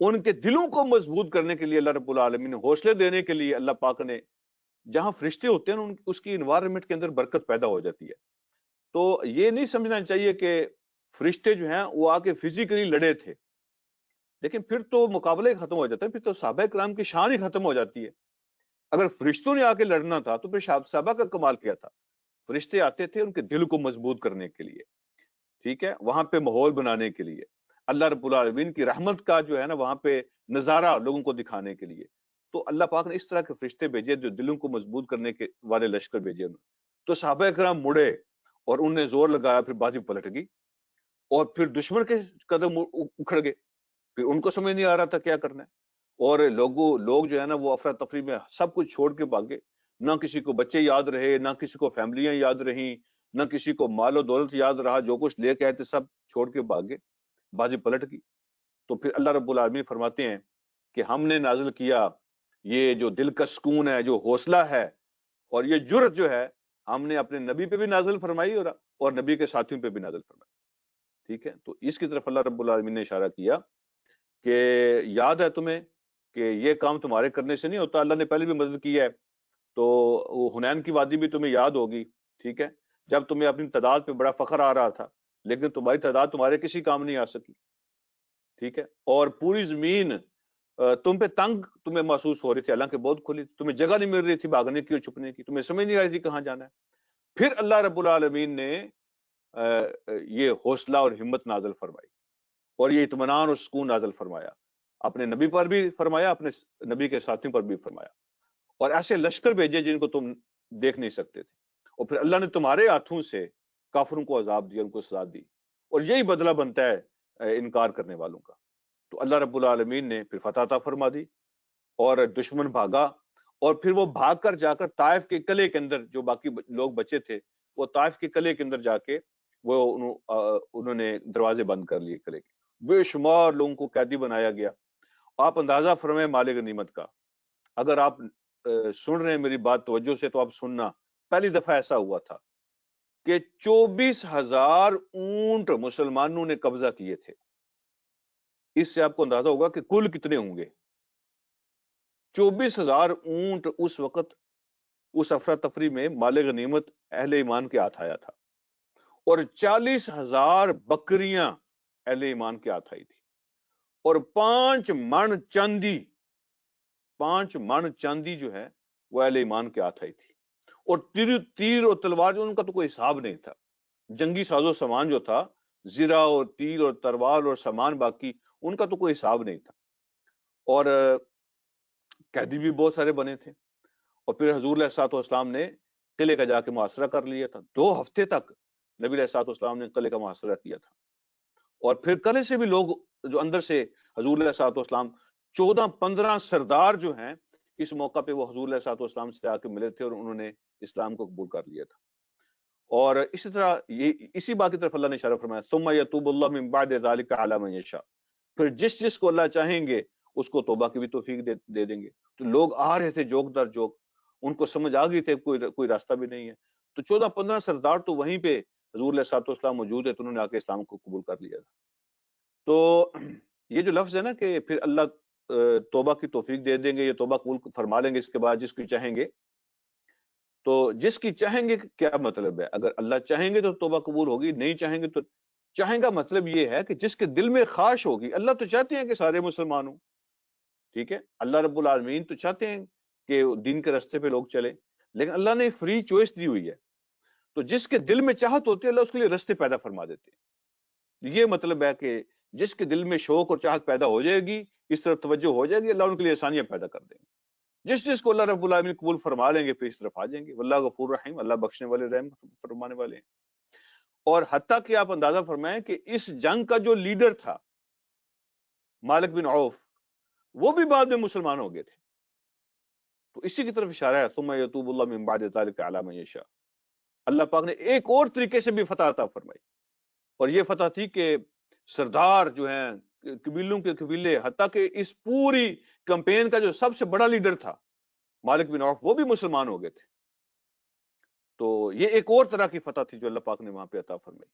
ان کے دلوں کو مضبوط کرنے کے لیے اللہ رب العالمین نے حوصلے دینے کے لیے اللہ پاک نے، جہاں فرشتے ہوتے ہیں اس کی انوائرمنٹ کے اندر برکت پیدا ہو جاتی ہے۔ تو یہ نہیں سمجھنا چاہیے کہ فرشتے جو ہیں وہ آ کے فزیکلی لڑے تھے، لیکن پھر تو مقابلے ختم ہو جاتا ہے، پھر تو صحابہ کرام کی شان ہی ختم ہو جاتی ہے۔ اگر فرشتوں نے آ کے لڑنا تھا تو پھر صحابہ کا کمال کیا تھا؟ فرشتے آتے تھے ان کے دل کو مضبوط کرنے کے لیے، ٹھیک ہے، وہاں پہ ماحول بنانے کے لیے، اللہ رب العالمین کی رحمت کا جو ہے نا وہاں پہ نظارہ لوگوں کو دکھانے کے لیے۔ تو اللہ پاک نے اس طرح کے فرشتے بھیجے جو دلوں کو مضبوط کرنے کے والے لشکر بھیجے انہوں نے۔ تو صحابہ کرام مڑے اور انہوں نے زور لگایا، پھر بازی پلٹ گئی، اور پھر دشمن کے قدم اکھڑ گئے، پھر ان کو سمجھ نہیں آ رہا تھا کیا کرنا ہے، اور لوگ جو ہے نا وہ افراتفری میں سب کچھ چھوڑ کے بھاگے، نہ کسی کو بچے یاد رہے، نہ کسی کو فیملیاں یاد رہیں، نہ کسی کو مال و دولت یاد رہا، جو کچھ لے کے آئے تھے سب چھوڑ کے بھاگے، بازی پلٹ گئی۔ تو پھر اللہ رب العالمین فرماتے ہیں کہ ہم نے نازل کیا یہ جو دل کا سکون ہے، جو حوصلہ ہے، اور یہ جرأت جو ہے ہم نے اپنے نبی پہ بھی نازل فرمائی اور نبی کے ساتھیوں پہ بھی نازل فرمائی، ٹھیک ہے۔ تو اس کی طرف اللہ رب العالمین نے اشارہ کیا کہ یاد ہے تمہیں کہ یہ کام تمہارے کرنے سے نہیں ہوتا، اللہ نے پہلے بھی مدد کی ہے۔ تو وہ حنین کی وادی بھی تمہیں یاد ہوگی، ٹھیک ہے، جب تمہیں اپنی تعداد پہ بڑا فخر آ رہا تھا، لیکن تمہاری تعداد تمہارے کسی کام نہیں آ سکی، ٹھیک ہے، اور پوری زمین تم پہ تنگ تمہیں محسوس ہو رہی تھی، حالانکہ بہت کھلی تھی، تمہیں جگہ نہیں مل رہی تھی بھاگنے کی اور چھپنے کی، تمہیں سمجھ نہیں آ رہی تھی کہاں جانا ہے۔ پھر اللہ رب العالمین نے یہ حوصلہ اور ہمت نازل فرمائی، اور یہ اطمینان اور سکون نازل فرمایا، اپنے نبی پر بھی فرمایا، اپنے نبی کے ساتھیوں پر بھی فرمایا، اور ایسے لشکر بھیجے جن کو تم دیکھ نہیں سکتے تھے، اور پھر اللہ نے تمہارے ہاتھوں سے کافروں کو عذاب دیا، ان کو سزا دی، اور یہی بدلہ بنتا ہے انکار کرنے والوں کا۔ تو اللہ رب العالمین نے پھر فتح عطا فرما دی، اور دشمن بھاگا، اور پھر وہ بھاگ کر جا کر طائف کے قلعے کے اندر، جو باقی لوگ بچے تھے وہ طائف کے قلعے کے اندر جا کے وہ انہوں نے دروازے بند کر لیے قلعے کے، بے شمار لوگوں کو قیدی بنایا گیا۔ آپ اندازہ فرمائیں مال غنیمت کا، اگر آپ سن رہے ہیں میری بات توجہ سے تو آپ سننا، پہلی دفعہ ایسا ہوا تھا کہ 24,000 اونٹ مسلمانوں نے قبضہ کیے تھے۔ اس سے آپ کو اندازہ ہوگا کہ کل کتنے ہوں گے۔ 24,000 اونٹ اس وقت اس افراتفری میں مال غنیمت اہل ایمان کے ہاتھ آیا تھا، اور 40,000 بکریاں اہل ایمان کے ہاتھ آئی تھی، اور 5 من چاندی، 5 من چاندی جو ہے وہ اہل ایمان کے ہاتھ آئی تھی، اور تیر اور تلوار جو ان کا تو کوئی حساب نہیں تھا، جنگی ساز و سامان جو تھا، زرہ اور تیر اور تلوار اور سامان باقی، ان کا تو کوئی حساب نہیں تھا، اور قیدی بھی بہت سارے بنے تھے۔ اور پھر حضور علیہ الصلوۃ والسلام نے قلعے کا جا کے محاصرہ کر لیا تھا، 2 ہفتے تک نبی علیہ الصلوۃ والسلام نے قلعے کا محاصرہ کیا تھا، اور پھر قلعے سے بھی لوگ جو اندر سے حضور علیہ الصلوۃ والسلام 14-15 سردار جو ہیں اس موقع پہ وہ حضور علیہ الصلوۃ والسلام سے آ کے ملے تھے اور انہوں نے اسلام کو قبول کر لیا تھا۔ اور اسی طرح یہ اسی بات کی طرف اللہ نے اشارہ فرمایا، ثم یتوب اللہ من بعد ذلک علی من یشاء، پھر جس کو اللہ چاہیں گے اس کو توبہ کی بھی توفیق دے دیں گے۔ تو لوگ آ رہے تھے جوک در جوک، ان کو سمجھ آ گئی تھے کوئی راستہ بھی نہیں ہے، تو 14-15 سردار تو وہیں پہ حضور علیہ الصلوۃ والسلام موجود ہے، تو انہوں نے آ کے اسلام کو قبول کر لیا تھا۔ تو یہ جو لفظ ہے نا کہ پھر اللہ توبہ کی توفیق دے دیں گے، یہ توبہ قبول فرما لیں گے اس کے بعد جس کی چاہیں گے، تو جس کی چاہیں گے کیا مطلب ہے؟ اگر اللہ چاہیں گے تو توبہ قبول ہوگی، نہیں چاہیں گے تو چاہیں گا مطلب یہ ہے کہ جس کے دل میں خواہش ہوگی، اللہ تو چاہتے ہیں کہ سارے مسلمان ہوں، ٹھیک ہے، اللہ رب العالمین تو چاہتے ہیں کہ دین کے راستے پہ لوگ چلیں، لیکن اللہ نے فری چوائس دی ہوئی ہے، تو جس کے دل میں چاہت ہوتی ہے اللہ اس کے لیے راستے پیدا فرما دیتے ہیں۔ یہ مطلب ہے کہ جس کے دل میں شوق اور چاہت پیدا ہو جائے گی، اس طرف توجہ ہو جائے گی، اللہ ان کے لیے آسانیاں پیدا کر دیں گے۔ جس کو اللہ رب العالمین قبول فرما لیں گے پھر اس طرف آ جائیں گے۔ واللہ غفور رحیم، اللہ بخشنے والے رحم فرمانے والے ہیں۔ اور حتیٰ کہ آپ اندازہ فرمائیں کہ اس جنگ کا جو لیڈر تھا مالک بن عوف، وہ بھی بعد میں مسلمان ہو گئے تھے، تو اسی کی طرف اشارہ ہے، ثم یتوب اللہ من بعد ذلک علی من یشاء۔ اللہ پاک نے ایک اور طریقے سے بھی فتح عطا فرمائی، اور یہ فتح تھی کہ سردار جو ہیں قبیلوں کے قبیلے، حتیٰ کہ اس پوری کمپین کا جو سب سے بڑا لیڈر تھا مالک بن عوف، وہ بھی مسلمان ہو گئے تھے۔ تو یہ ایک اور طرح کی فتح تھی جو اللہ پاک نے وہاں پہ عطا فرمائی۔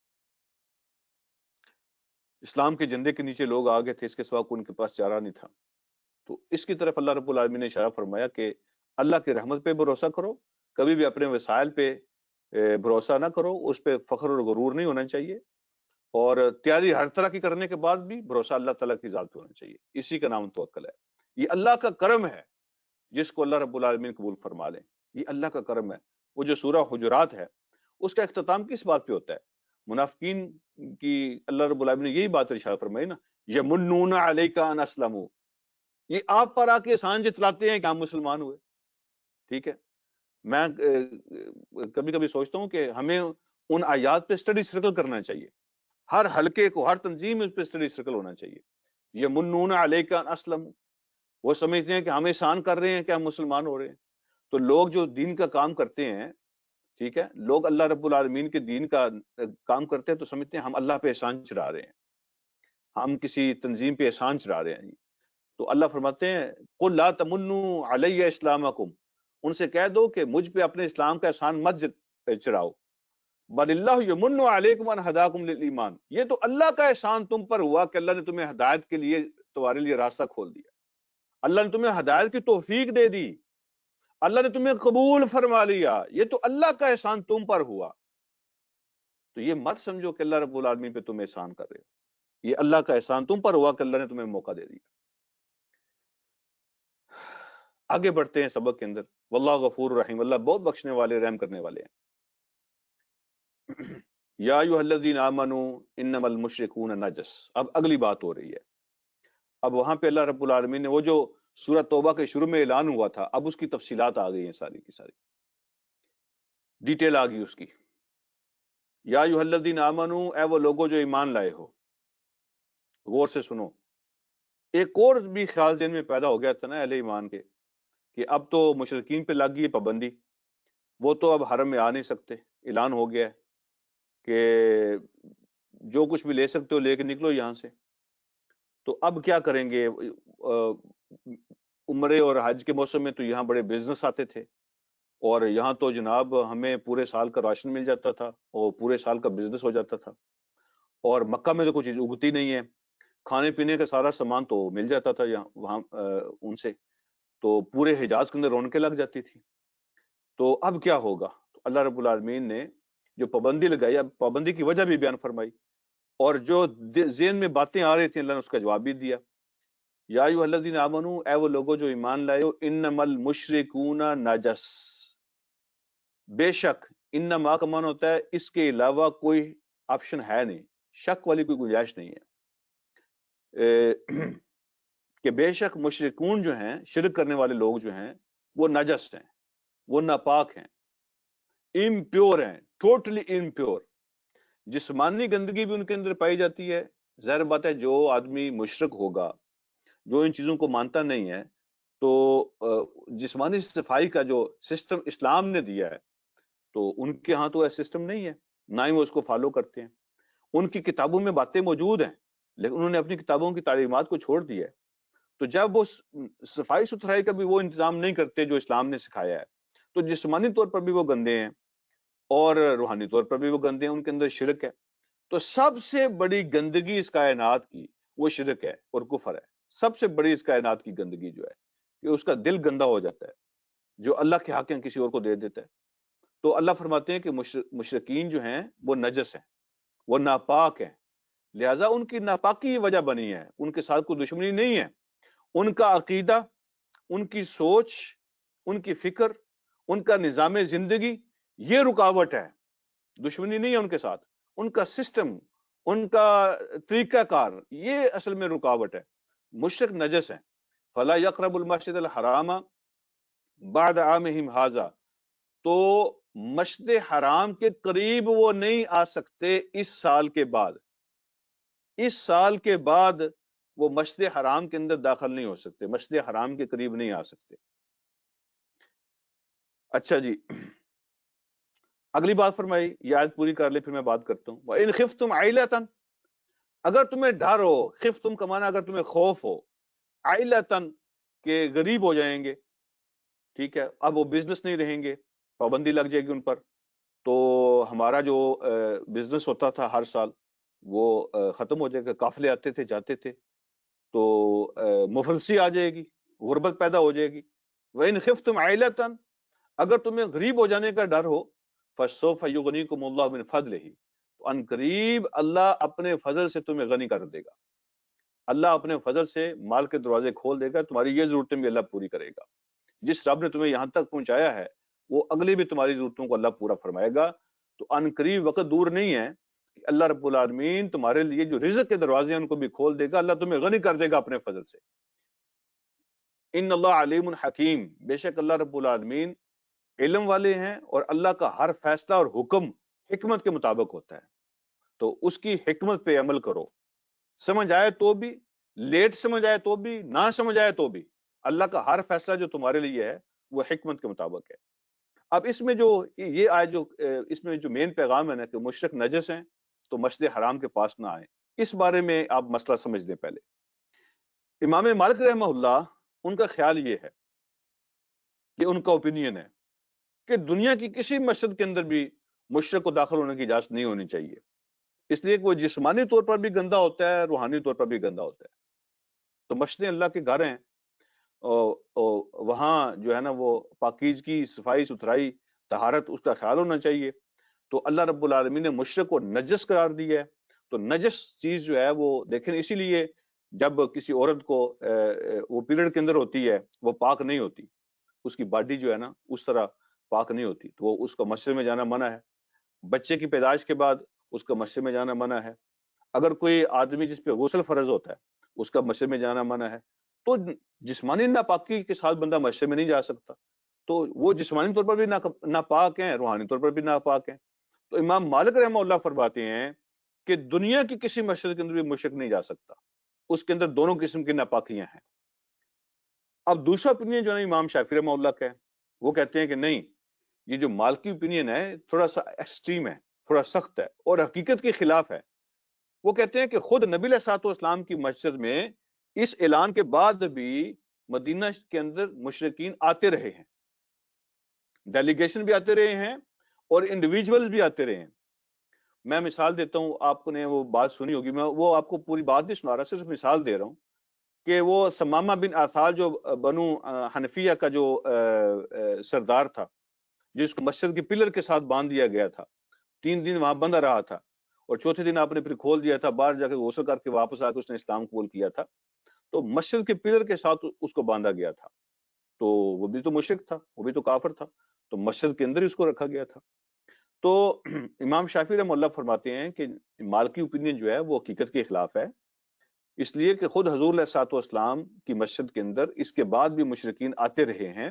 اسلام کے جھنڈے کے نیچے لوگ آ گئے تھے، اس کے سوا ان کے پاس چارہ نہیں تھا۔ تو اس کی طرف اللہ رب العالمین نے اشارہ فرمایا کہ اللہ کی رحمت پہ بھروسہ کرو، کبھی بھی اپنے وسائل پہ بھروسہ نہ کرو، اس پہ فخر اور غرور نہیں ہونا چاہیے، اور تیاری ہر طرح کی کرنے کے بعد بھی بھروسہ اللہ تعالیٰ کی ذات پہ ہونا چاہیے۔ اسی کا نام توکل ہے۔ یہ اللہ کا کرم ہے جس کو اللہ رب العالمین قبول فرما لیں، یہ اللہ کا کرم ہے۔ وہ جو سورہ حجرات ہے اس کا اختتام کس بات پہ ہوتا ہے؟ منافقین کی اللہ رب العالمین نے یہی بات ارشاد فرمائی نا، یمنون علیک ان اسلموا، یہ آپ پر آ کے احسان جتلاتے ہیں کہ ہم مسلمان ہوئے، ٹھیک ہے۔ میں کبھی کبھی سوچتا ہوں کہ ہمیں ان آیات پہ اسٹڈی سرکل کرنا چاہیے، ہر حلقے کو، ہر تنظیم میں اس پہ اسٹڈی سرکل ہونا چاہیے۔ یمنون علیک ان اسلموا، وہ سمجھتے ہیں کہ ہم احسان کر رہے ہیں کہ ہم مسلمان ہو رہے ہیں۔ تو لوگ جو دین کا کام کرتے ہیں، ٹھیک ہے، لوگ اللہ رب العالمین کے دین کا کام کرتے ہیں تو سمجھتے ہیں ہم اللہ پہ احسان چڑھا رہے ہیں، ہم کسی تنظیم پہ احسان چڑھا رہے ہیں۔ تو اللہ فرماتے ہیں قل لا تمنوا علی اسلامکم، ان سے کہہ دو کہ مجھ پہ اپنے اسلام کا احسان مت چڑھاؤ، بل اللہ یمن علیکم ان ہداکم للایمان، یہ تو اللہ کا احسان تم پر ہوا کہ اللہ نے تمہیں ہدایت کے لیے تمہارے لیے راستہ کھول دیا، اللہ نے تمہیں ہدایت کی توفیق دے دی، اللہ نے تمہیں قبول فرما لیا، یہ تو اللہ کا احسان تم پر ہوا۔ تو یہ مت سمجھو کہ اللہ رب العالمین پہ تم احسان کر رہے ہو، یہ اللہ کا احسان تم پر ہوا کہ اللہ نے تمہیں موقع دے دیا۔ آگے بڑھتے ہیں سبق کے اندر۔ واللہ غفور رحیم، اللہ بہت بخشنے والے، رحم کرنے والے ہیں۔ یا ایھا الذین آمنوا انما المشرکون نجس، اب اگلی بات ہو رہی ہے۔ اب وہاں پہ اللہ رب العالمین نے وہ جو سورۃ توبہ کے شروع میں اعلان ہوا تھا، اب اس کی تفصیلات آ گئی ہیں، ساری کی ساری ڈیٹیل آ گئی اس کی۔ یا ایھا الذین آمنوا، اے وہ لوگوں جو ایمان لائے ہو، غور سے سنو۔ ایک اور بھی خیال ذہن میں پیدا ہو گیا تھا نا اہل ایمان کے، کہ اب تو مشرکین پہ لگ گئی پابندی، وہ تو اب حرم میں آ نہیں سکتے، اعلان ہو گیا ہے کہ جو کچھ بھی لے سکتے ہو لے کے نکلو یہاں سے۔ تو اب کیا کریں گے؟ عمرے اور حج کے موسم میں تو یہاں بڑے بزنس آتے تھے، اور یہاں تو جناب ہمیں پورے سال کا راشن مل جاتا تھا اور پورے سال کا بزنس ہو جاتا تھا، اور مکہ میں تو کوئی چیز اگتی نہیں ہے، کھانے پینے کا سارا سامان تو مل جاتا تھا یہاں وہاں ان سے، تو پورے حجاز کے اندر رونقیں لگ جاتی تھی۔ تو اب کیا ہوگا؟ تو اللہ رب العالمین نے جو پابندی لگائی، اب پابندی کی وجہ بھی بیان فرمائی، اور جو ذہن میں باتیں آ رہی تھیں اللہ نے اس کا جواب بھی دیا۔ یا ایھا الذین آمنو، اے وہ لوگوں جو ایمان لائے ہو، انما المشرکون نجس، بے شک انما کا معنی ہوتا ہے اس کے علاوہ کوئی آپشن ہے نہیں، شک والی کوئی گنجائش نہیں ہے، کہ بے شک مشرکون جو ہیں، شرک کرنے والے لوگ جو ہیں، وہ نجس ہیں، وہ ناپاک ہیں، امپیور ہیں، ٹوٹلی امپیور۔ جسمانی گندگی بھی ان کے اندر پائی جاتی ہے، ظاہر بات ہے جو آدمی مشرک ہوگا، جو ان چیزوں کو مانتا نہیں ہے، تو جسمانی صفائی کا جو سسٹم اسلام نے دیا ہے، تو ان کے ہاں تو ایسا سسٹم نہیں ہے، نہ ہی وہ اس کو فالو کرتے ہیں۔ ان کی کتابوں میں باتیں موجود ہیں، لیکن انہوں نے اپنی کتابوں کی تعلیمات کو چھوڑ دیا ہے۔ تو جب وہ صفائی ستھرائی کا بھی وہ انتظام نہیں کرتے جو اسلام نے سکھایا ہے، تو جسمانی طور پر بھی وہ گندے ہیں اور روحانی طور پر بھی وہ گندے ہیں، ان کے اندر شرک ہے۔ تو سب سے بڑی گندگی اس کائنات کی وہ شرک ہے اور کفر ہے۔ سب سے بڑی اس کائنات کی گندگی جو ہے کہ اس کا دل گندا ہو جاتا ہے، جو اللہ کے حق ہیں کسی اور کو دے دیتا ہے۔ تو اللہ فرماتے ہیں کہ مشرکین جو ہیں وہ نجس ہیں، وہ ناپاک ہیں، لہٰذا ان کی ناپاکی وجہ بنی ہے، ان کے ساتھ کوئی دشمنی نہیں ہے۔ ان کا عقیدہ، ان کی سوچ، ان کی فکر، ان کا نظام زندگی، یہ رکاوٹ ہے، دشمنی نہیں ہے ان کے ساتھ۔ ان کا سسٹم، ان کا طریقہ کار، یہ اصل میں رکاوٹ ہے۔ مشرک نجس ہیں۔ فلا یقرب المسجد الحرام بعد عامہم ھذا، تو مسجد حرام کے قریب وہ نہیں آ سکتے اس سال کے بعد، اس سال کے بعد وہ مسجد حرام کے اندر داخل نہیں ہو سکتے، مسجد حرام کے قریب نہیں آ سکتے۔ اچھا جی، اگلی بات فرمائی، یہ آیت پوری کر لے پھر میں بات کرتا ہوں۔ وَإِنْ خِفْتُمْ عَيْلَةً، اگر تمہیں ڈر ہو، خفتم کا معنی اگر تمہیں خوف ہو، عائلتاً کہ غریب ہو جائیں گے، ٹھیک ہے، اب وہ بزنس نہیں رہیں گے، پابندی لگ جائے گی ان پر، تو ہمارا جو بزنس ہوتا تھا ہر سال وہ ختم ہو جائے گا، قافلے آتے تھے جاتے تھے، تو مفلسی آ جائے گی، غربت پیدا ہو جائے گی۔ وَإِنْ خِفْتُمْ عَيْلَةً، اگر تمہیں غریب ہو جانے کا ڈر ہو، فَسَوْفَ يُغْنِيكُمُ اللَّهُ مِنْ فَضْلِهِ، تو ان قریب اللہ اپنے فضل سے تمہیں غنی کر دے گا، اللہ اپنے فضل سے مال کے دروازے کھول دے گا، تمہاری یہ ضرورتیں بھی اللہ پوری کرے گا۔ جس رب نے تمہیں یہاں تک پہنچایا ہے وہ اگلی بھی تمہاری ضرورتوں کو اللہ پورا فرمائے گا۔ تو ان قریب وقت دور نہیں ہے کہ اللہ رب العالمین تمہارے لیے جو رزق کے دروازے ہیں ان کو بھی کھول دے گا، اللہ تمہیں غنی کر دے گا اپنے فضل سے۔ ان اللہ علیم حکیم، بے شک اللہ رب العالمین علم والے ہیں، اور اللہ کا ہر فیصلہ اور حکم حکمت کے مطابق ہوتا ہے، تو اس کی حکمت پہ عمل کرو، سمجھ آئے تو بھی، لیٹ سمجھ آئے تو بھی، نہ سمجھ آئے تو بھی، اللہ کا ہر فیصلہ جو تمہارے لیے ہے وہ حکمت کے مطابق ہے۔ اب اس میں جو یہ آئے جو اس میں جو مین پیغام ہے نا کہ مشرک نجس ہیں تو مسجد حرام کے پاس نہ آئیں، اس بارے میں آپ مسئلہ سمجھ دیں۔ پہلے امام مالک رحمہ اللہ، ان کا خیال یہ ہے کہ ان کا اوپینین ہے کہ دنیا کی کسی مسجد کے اندر بھی مشرک کو داخل ہونے کی اجازت نہیں ہونی چاہیے، اس لیے کہ وہ جسمانی طور پر بھی گندا ہوتا ہے، روحانی طور پر بھی گندا ہوتا ہے۔ تو مسجد اللہ کے گھر ہیں، وہاں جو ہے نا وہ پاکیزگی، صفائی ستھرائی، طہارت، اس کا خیال ہونا چاہیے۔ تو اللہ رب العالمین نے مشرک کو نجس قرار دیا ہے۔ تو نجس چیز جو ہے وہ دیکھیں، اسی لیے جب کسی عورت کو وہ پیریڈ کے اندر ہوتی ہے وہ پاک نہیں ہوتی، اس کی باڈی جو ہے نا اس طرح پاک نہیں ہوتی، تو وہ اس کا مسجد میں جانا منع ہے۔ بچے کی پیدائش کے بعد اس کا مسجد میں جانا منع ہے۔ اگر کوئی آدمی جس پہ غسل فرض ہوتا ہے اس کا مسجد میں جانا منع ہے۔ تو جسمانی ناپاکی کے ساتھ بندہ مسجد میں نہیں جا سکتا، تو وہ جسمانی طور پر بھی ناپاک ہیں، روحانی طور پر بھی ناپاک ہیں۔ تو امام مالک رحمہ اللہ فرماتے ہیں کہ دنیا کی کسی مسجد کے اندر بھی مشرک نہیں جا سکتا، اس کے اندر دونوں قسم کی ناپاکیاں ہیں۔ اب دوسرا اوپینین جو ہے امام شافعی رحمہ اللہ کا ہے، وہ کہتے ہیں کہ نہیں، یہ جو مالکی اوپینین ہے تھوڑا سا ایکسٹریم ہے، تھوڑا سخت ہے اور حقیقت کے خلاف ہے۔ وہ کہتے ہیں کہ خود نبی علیہ الصلوۃ والسلام کی مسجد میں اس اعلان کے بعد بھی مدینہ کے اندر مشرکین آتے رہے ہیں، ڈیلیگیشن بھی آتے رہے ہیں اور انڈیویجول بھی آتے رہے ہیں۔ میں مثال دیتا ہوں، آپ نے وہ بات سنی ہوگی، میں وہ آپ کو پوری بات نہیں سنا رہا، صرف مثال دے رہا ہوں کہ وہ ثمامہ بن آثار جو بنو حنفیہ کا جو سردار تھا، جس کو مسجد کے پلر کے ساتھ باندھ دیا گیا تھا، 3 دن وہاں بندہ رہا تھا اور چوتھے دن آپ نے پھر کھول دیا تھا، باہر جا کے غسل کر کے واپس آ کے اس نے اسلام قبول کیا تھا، تو مسجد کے پلر کے ساتھ اس کو باندھا گیا تھا، تو وہ بھی تو مشرک تھا، وہ بھی تو کافر تھا، تو مسجد کے اندر ہی اس کو رکھا گیا تھا۔ تو امام شافعی رحمہ اللہ فرماتے ہیں کہ مالکی اوپینین جو ہے وہ حقیقت کے خلاف ہے، اس لیے کہ خود حضور علیہ الصلوۃ والسلام کی مسجد کے اندر اس کے بعد بھی مشرکین آتے رہے ہیں،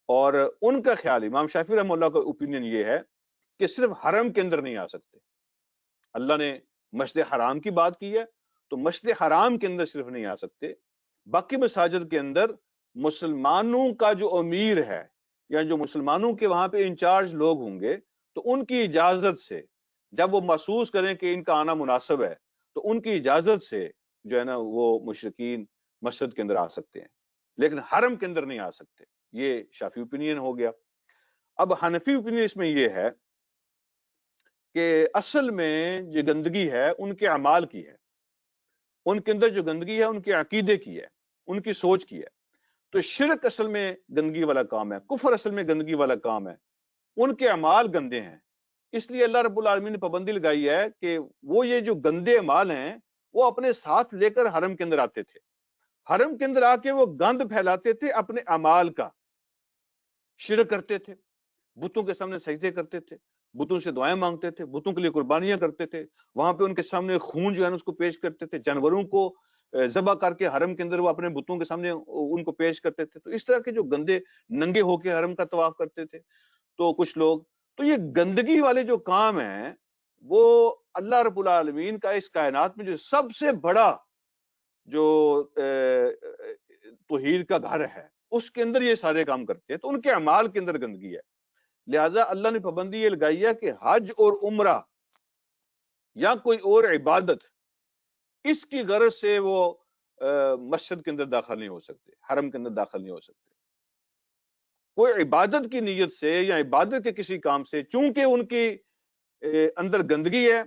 اور ان کا خیال، امام شافعی رحمہ اللہ کا اوپینین یہ ہے کہ صرف حرم کے اندر نہیں آ سکتے۔ اللہ نے مسجد حرام کی بات کی ہے تو مسجد حرام کے اندر صرف نہیں آ سکتے، باقی مساجد کے اندر مسلمانوں کا جو امیر ہے یا جو مسلمانوں کے وہاں پہ انچارج لوگ ہوں گے تو ان کی اجازت سے، جب وہ محسوس کریں کہ ان کا آنا مناسب ہے تو ان کی اجازت سے جو ہے نا وہ مشرکین مسجد کے اندر آ سکتے ہیں، لیکن حرم کے اندر نہیں آ سکتے۔ یہ شافعی اوپینین ہو گیا۔ اب حنفی اوپینین اس میں یہ ہے کہ اصل میں جو گندگی ہے ان کے اعمال کی ہے، ان کے اندر جو گندگی ہے ان کے عقیدے کی ہے، ان کی سوچ کی ہے۔ تو شرک اصل میں گندگی والا کام ہے، کفر اصل میں گندگی والا کام ہے، ان کے اعمال گندے ہیں۔ اس لیے اللہ رب العالمین نے پابندی لگائی ہے کہ وہ یہ جو گندے اعمال ہیں وہ اپنے ساتھ لے کر حرم کے اندر آتے تھے، حرم کے اندر آ کے وہ گند پھیلاتے تھے اپنے اعمال کا، شرک کرتے تھے، بتوں کے سامنے سجدے کرتے تھے، بتوں سے دعائیں مانگتے تھے، بتوں کے لیے قربانیاں کرتے تھے، وہاں پہ ان کے سامنے خون جو ہے نا اس کو پیش کرتے تھے، جانوروں کو ذبح کر کے حرم کے اندر وہ اپنے بتوں کے سامنے ان کو پیش کرتے تھے۔ تو اس طرح کے جو گندے ننگے ہو کے حرم کا طواف کرتے تھے تو کچھ لوگ، تو یہ گندگی والے جو کام ہیں وہ اللہ رب العالمین کا اس کائنات میں جو سب سے بڑا جو توحید کا گھر ہے اس کے اندر یہ سارے کام کرتے ہیں، تو ان کے اعمال کے اندر گندگی ہے۔ لہٰذا اللہ نے پابندی یہ لگائی ہے کہ حج اور عمرہ یا کوئی اور عبادت اس کی غرض سے وہ مسجد کے اندر داخل نہیں ہو سکتے، حرم کے اندر داخل نہیں ہو سکتے۔ کوئی عبادت کی نیت سے یا عبادت کے کسی کام سے، چونکہ ان کی اندر گندگی ہے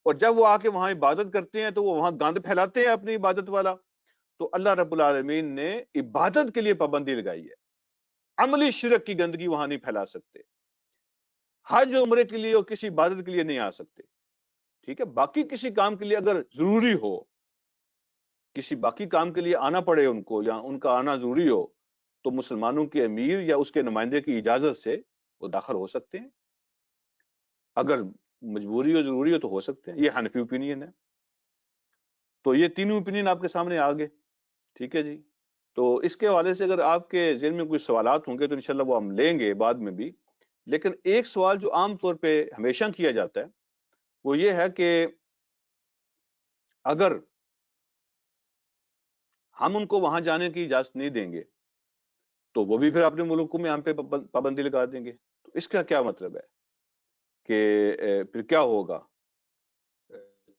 اور جب وہ آ کے وہاں عبادت کرتے ہیں تو وہ وہاں گند پھیلاتے ہیں اپنی عبادت والا، تو اللہ رب العالمین نے عبادت کے لیے پابندی لگائی ہے، عملی شرک کی گندگی وہاں نہیں پھیلا سکتے، حج عمرے کے لیے اور کسی عبادت کے لیے نہیں آ سکتے، ٹھیک ہے۔ باقی کسی کام کے لیے اگر ضروری ہو، کسی باقی کام کے لیے آنا پڑے ان کو یا ان کا آنا ضروری ہو تو مسلمانوں کے امیر یا اس کے نمائندے کی اجازت سے وہ داخل ہو سکتے ہیں، اگر مجبوری ہو ضروری ہو تو ہو سکتے ہیں۔ یہ حنفی اوپینین ہے۔ تو یہ تینوں اوپینین آپ کے سامنے آ گئے، ٹھیک ہے جی۔ تو اس کے حوالے سے اگر آپ کے ذہن میں کوئی سوالات ہوں گے تو انشاءاللہ وہ ہم لیں گے بعد میں بھی، لیکن ایک سوال جو عام طور پہ ہمیشہ کیا جاتا ہے وہ یہ ہے کہ اگر ہم ان کو وہاں جانے کی اجازت نہیں دیں گے تو وہ بھی پھر اپنے ملکوں میں ہم پہ پابندی لگا دیں گے، تو اس کا کیا مطلب ہے کہ پھر کیا ہوگا؟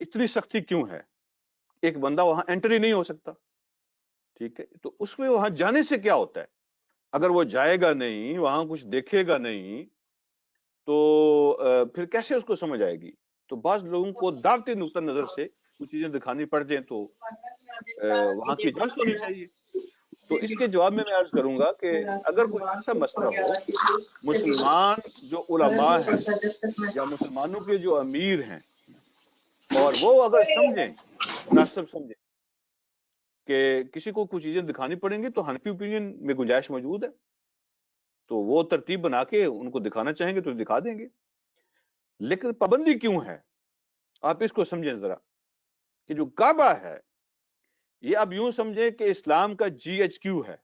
اتنی سختی کیوں ہے؟ ایک بندہ وہاں انٹری نہیں ہو سکتا، ٹھیک ہے، تو اس میں وہاں جانے سے کیا ہوتا ہے؟ اگر وہ جائے گا نہیں، وہاں کچھ دیکھے گا نہیں تو پھر کیسے اس کو سمجھ آئے گی؟ تو بعض لوگوں کو دعوتی نقطہ نظر سے کچھ چیزیں دکھانی پڑ جائیں تو وہاں کی اجازت ہونی چاہیے۔ تو اس کے جواب میں عرض کروں گا کہ اگر کوئی ایسا مسئلہ ہو، مسلمان جو علماء ہیں یا مسلمانوں کے جو امیر ہیں اور وہ اگر سمجھیں، مناسب سمجھیں کہ کسی کو کچھ چیزیں دکھانی پڑیں گی تو حنفی اوپینین میں گنجائش موجود ہے، تو وہ ترتیب بنا کے ان کو دکھانا چاہیں گے تو دکھا دیں گے۔ لیکن پابندی کیوں ہے؟ آپ اس کو سمجھیں ذرا کہ جو کعبہ ہے یہ اب یوں سمجھیں کہ اسلام کا جی ایچ کیو ہے،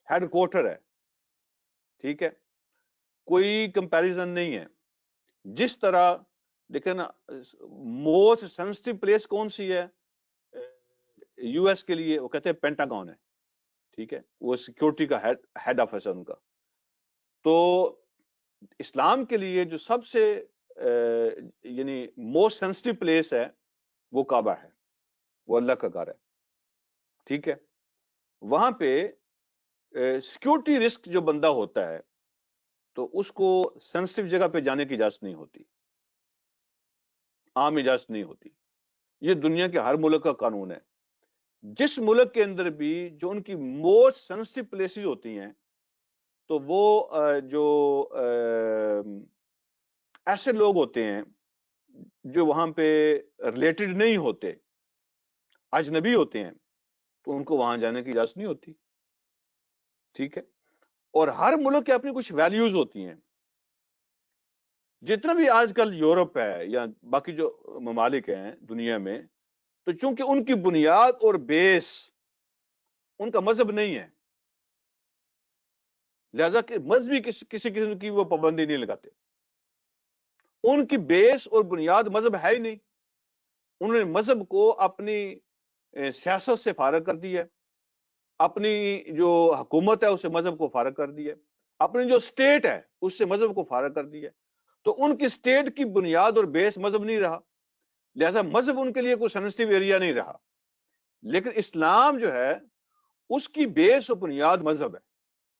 ہیڈ کوارٹر ہے، ٹھیک ہے، کوئی کمپیریزن نہیں ہے۔ جس طرح لیکن موسٹ سینسٹیو پلیس کون سی ہے یو ایس کے لیے؟ وہ کہتے ہیں پینٹاگون ہے، ٹھیک ہے، وہ سیکورٹی کا ہیڈ آفس ہے ان کا. تو اسلام کے لیے جو سب سے یعنی موسٹ سینسٹیو پلیس ہے وہ کعبہ ہے، وہ اللہ کا گھر ہے. ٹھیک ہے، وہاں پہ سیکورٹی رسک جو بندہ ہوتا ہے تو اس کو سینسٹیو جگہ پہ جانے کی اجازت نہیں ہوتی، عام اجازت نہیں ہوتی. یہ دنیا کے ہر ملک کا قانون ہے. جس ملک کے اندر بھی جو ان کی موسٹ سینسٹیو پلیسز ہوتی ہیں تو وہ جو ایسے لوگ ہوتے ہیں جو وہاں پہ ریلیٹڈ نہیں ہوتے، اجنبی ہوتے ہیں، تو ان کو وہاں جانے کی اجازت نہیں ہوتی. ٹھیک ہے، اور ہر ملک کی اپنی کچھ ویلیوز ہوتی ہیں. جتنا بھی آج کل یورپ ہے یا باقی جو ممالک ہیں دنیا میں، تو چونکہ ان کی بنیاد اور بیس ان کا مذہب نہیں ہے، لہذا کہ مذہبی کسی قسم کی وہ پابندی نہیں لگاتے. ان کی بیس اور بنیاد مذہب ہے ہی نہیں. انہوں نے مذہب کو اپنی سیاست سے فارغ کر دیا ہے، اپنی جو حکومت ہے اسے مذہب کو فارغ کر دیا ہے، اپنی جو اسٹیٹ ہے اس سے مذہب کو فارغ کر دیا ہے. تو ان کی اسٹیٹ کی بنیاد اور بیس مذہب نہیں رہا، لہذا مذہب ان کے لیے کوئی سینسٹیو ایریا نہیں رہا. لیکن اسلام جو ہے اس کی بیس اور بنیاد مذہب ہے،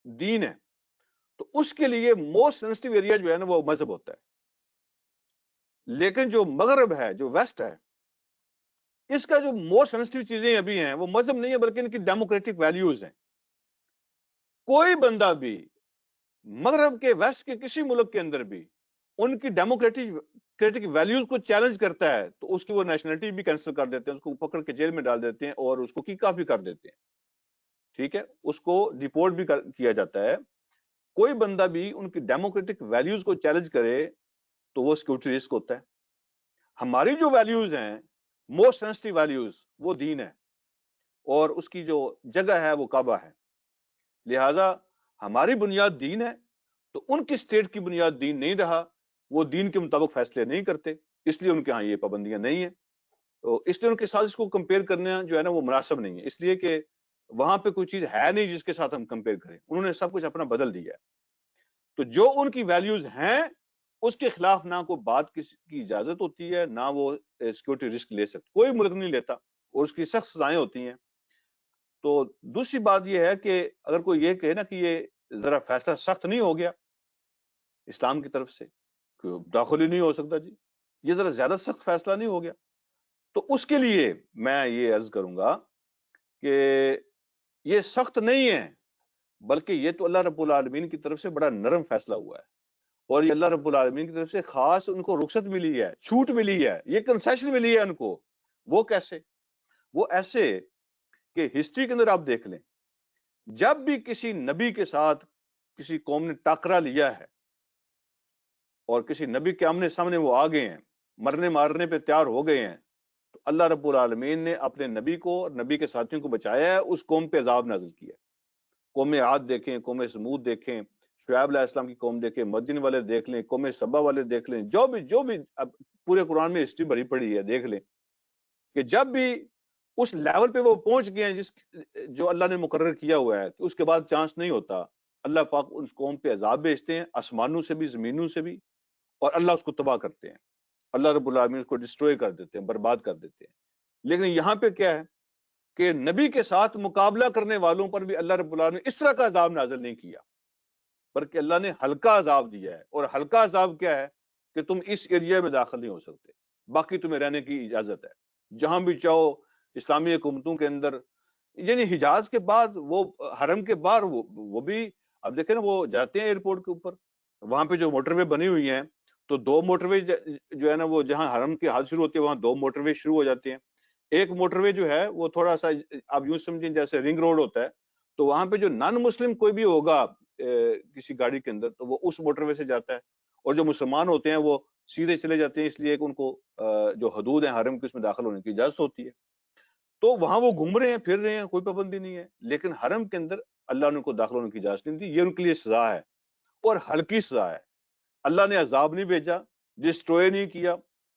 دین ہے. تو اس کے لیے موسٹ سینسٹیو ایریا جو ہے نا وہ مذہب ہوتا ہے. لیکن جو مغرب ہے، جو ویسٹ ہے، اس کا جو موسٹ سینسٹیو چیزیں ابھی ہیں وہ مذہب نہیں ہے بلکہ ان کی ڈیموکریٹک ویلیوز ہیں. کوئی بندہ بھی مغرب کے ویسٹ کے کسی ملک کے اندر بھی ان کی ڈیموکریٹک ویلیوز کو چیلنج کرتا ہے تو اس کی وہ نیشنلٹی بھی کینسل کر دیتے ہیں، اس کو پکڑ کے جیل میں ڈال دیتے ہیں اور اس کو کیک آف بھی کر دیتے ہیں. ٹھیک ہے، اس کو ڈیپورٹ بھی کیا جاتا ہے. کوئی بندہ بھی ان کی ڈیموکریٹک ویلیوز کو چیلنج کرے تو وہ سیکورٹی رسک ہوتا ہے. ہماری جو ویلیوز ہیں موسٹ سینسٹیو ویلیوز وہ دین ہے اور اس کی جو جگہ ہے وہ کعبہ ہے. لہذا ہماری بنیاد دین ہے تو ان کی اسٹیٹ کی بنیاد دین نہیں رہا، وہ دین کے مطابق فیصلے نہیں کرتے، اس لیے ان کے ہاں یہ پابندیاں نہیں ہیں. تو اس لیے ان کے ساتھ اس کو کمپیئر کرنا جو ہے نا وہ مناسب نہیں ہے، اس لیے کہ وہاں پہ کوئی چیز ہے نہیں جس کے ساتھ ہم کمپیئر کریں. انہوں نے سب کچھ اپنا بدل دیا ہے. تو جو ان کی ویلیوز ہیں اس کے خلاف نہ کوئی بات کی اجازت ہوتی ہے، نہ وہ سیکورٹی رسک لے سکتے، کوئی ملک نہیں لیتا، اور اس کی سخت سزائیں ہوتی ہیں. تو دوسری بات یہ ہے کہ اگر کوئی یہ کہے نا کہ یہ ذرا فیصلہ سخت نہیں ہو گیا اسلام کی طرف سے، داخل ہی نہیں ہو سکتا جی، یہ ذرا زیادہ سخت فیصلہ نہیں ہو گیا، تو اس کے لیے میں یہ عرض کروں گا کہ یہ سخت نہیں ہے بلکہ یہ تو اللہ رب العالمین کی طرف سے بڑا نرم فیصلہ ہوا ہے، اور یہ اللہ رب العالمین کی طرف سے خاص ان کو رخصت ملی ہے، چھوٹ ملی ہے، یہ کنسیشن ملی ہے ان کو. وہ کیسے؟ وہ ایسے کہ ہسٹری کے اندر آپ دیکھ لیں، جب بھی کسی نبی کے ساتھ کسی قوم نے ٹاکرا لیا ہے اور کسی نبی کے آمنے سامنے وہ آ گئے ہیں، مرنے مارنے پہ تیار ہو گئے ہیں، تو اللہ رب العالمین نے اپنے نبی کو اور نبی کے ساتھیوں کو بچایا ہے، اس قوم پہ عذاب نازل کیا. قوم عاد دیکھیں، قوم سمود دیکھیں، شعیب علیہ السلام کی قوم دیکھیں، مدین والے دیکھ لیں، قوم سبا والے دیکھ لیں، جو بھی اب پورے قرآن میں ہسٹری بھری پڑی ہے، دیکھ لیں کہ جب بھی اس لیول پہ وہ پہنچ گئے ہیں جو اللہ نے مقرر کیا ہوا ہے کہ اس کے بعد چانس نہیں ہوتا، اللہ پاک اس قوم پہ عذاب بھیجتے ہیں، آسمانوں سے بھی زمینوں سے بھی، اور اللہ اس کو تباہ کرتے ہیں. اللہ رب العالمین اس کو ڈسٹروئے کر دیتے ہیں، برباد کر دیتے ہیں. لیکن یہاں پہ کیا ہے کہ نبی کے ساتھ مقابلہ کرنے والوں پر بھی اللہ رب العالمین نے اس طرح کا عذاب نازل نہیں کیا، بلکہ اللہ نے ہلکا عذاب دیا ہے. اور ہلکا عذاب کیا ہے کہ تم اس ایریا میں داخل نہیں ہو سکتے، باقی تمہیں رہنے کی اجازت ہے جہاں بھی چاہو. اسلامی حکومتوں کے اندر یعنی حجاز کے بعد وہ حرم کے باہر وہ بھی اب دیکھیں نا، وہ جاتے ہیں ایئرپورٹ کے اوپر، وہاں پہ جو موٹر وے بنی ہوئی ہیں تو دو موٹر وے جو ہے نا وہ جہاں حرم کی حد شروع ہوتی ہے وہاں دو موٹر وے شروع ہو جاتے ہیں. ایک موٹر وے جو ہے وہ تھوڑا سا آپ یوں سمجھیں جیسے رنگ روڈ ہوتا ہے، تو وہاں پہ جو نان مسلم کوئی بھی ہوگا کسی گاڑی کے اندر تو وہ اس موٹر وے سے جاتا ہے، اور جو مسلمان ہوتے ہیں وہ سیدھے چلے جاتے ہیں، اس لیے کہ ان کو جو حدود ہیں حرم کی اس میں داخل ہونے کی اجازت ہوتی ہے. تو وہاں وہ گھوم رہے ہیں، پھر رہے ہیں، کوئی پابندی نہیں ہے. لیکن حرم کے اندر اللہ نے ان کو داخل ہونے کی اجازت نہیں دی. یہ ان کے لیے سزا ہے اور ہلکی سزا ہے. اللہ نے عذاب نہیں بھیجا، ڈسٹروئے نہیں کیا،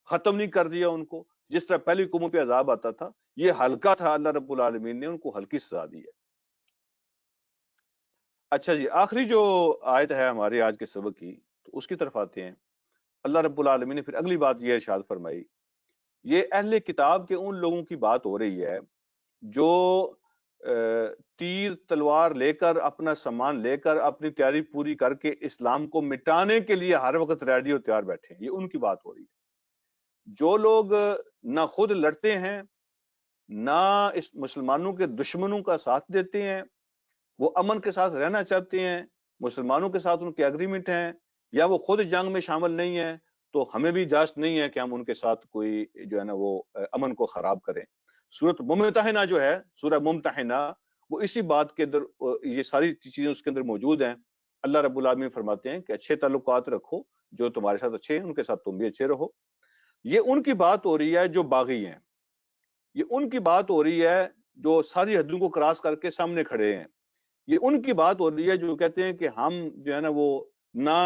ختم نہیں کر دیا ان کو جس طرح پہلی قوموں پہ عذاب آتا تھا. یہ ہلکا تھا، اللہ رب العالمین نے ان کو ہلکی سزا دی ہے. اچھا جی، آخری جو آیت ہے ہماری آج کے سبق کی، تو اس کی طرف آتے ہیں۔ اللہ رب العالمین نے پھر اگلی بات یہ ارشاد فرمائی، یہ اہل کتاب کے ان لوگوں کی بات ہو رہی ہے جو تیر تلوار لے کر، اپنا سامان لے کر، اپنی تیاری پوری کر کے اسلام کو مٹانے کے لیے ہر وقت ریڈی اور تیار بیٹھے ہیں۔ یہ ان کی بات ہو رہی ہے جو لوگ نہ خود لڑتے ہیں، نہ اس مسلمانوں کے دشمنوں کا ساتھ دیتے ہیں، وہ امن کے ساتھ رہنا چاہتے ہیں، مسلمانوں کے ساتھ ان کے اگریمنٹ ہیں، یا وہ خود جنگ میں شامل نہیں ہیں، تو ہمیں بھی اجازت نہیں ہے کہ ہم ان کے ساتھ کوئی جو ہے نا وہ امن کو خراب کریں۔ سورۃ ممتحنہ جو ہے، سورہ ممتحنہ، وہ اسی بات کے اندر یہ ساری چیزیں اس کے اندر موجود ہیں۔ اللہ رب العالمین فرماتے ہیں کہ اچھے تعلقات رکھو، جو تمہارے ساتھ اچھے ہیں ان کے ساتھ تم بھی اچھے رہو۔ یہ ان کی بات ہو رہی ہے جو باغی ہیں، یہ ان کی بات ہو رہی ہے جو ساری حدوں کو کراس کر کے سامنے کھڑے ہیں، یہ ان کی بات ہو رہی ہے جو کہتے ہیں کہ ہم جو ہے نا وہ نہ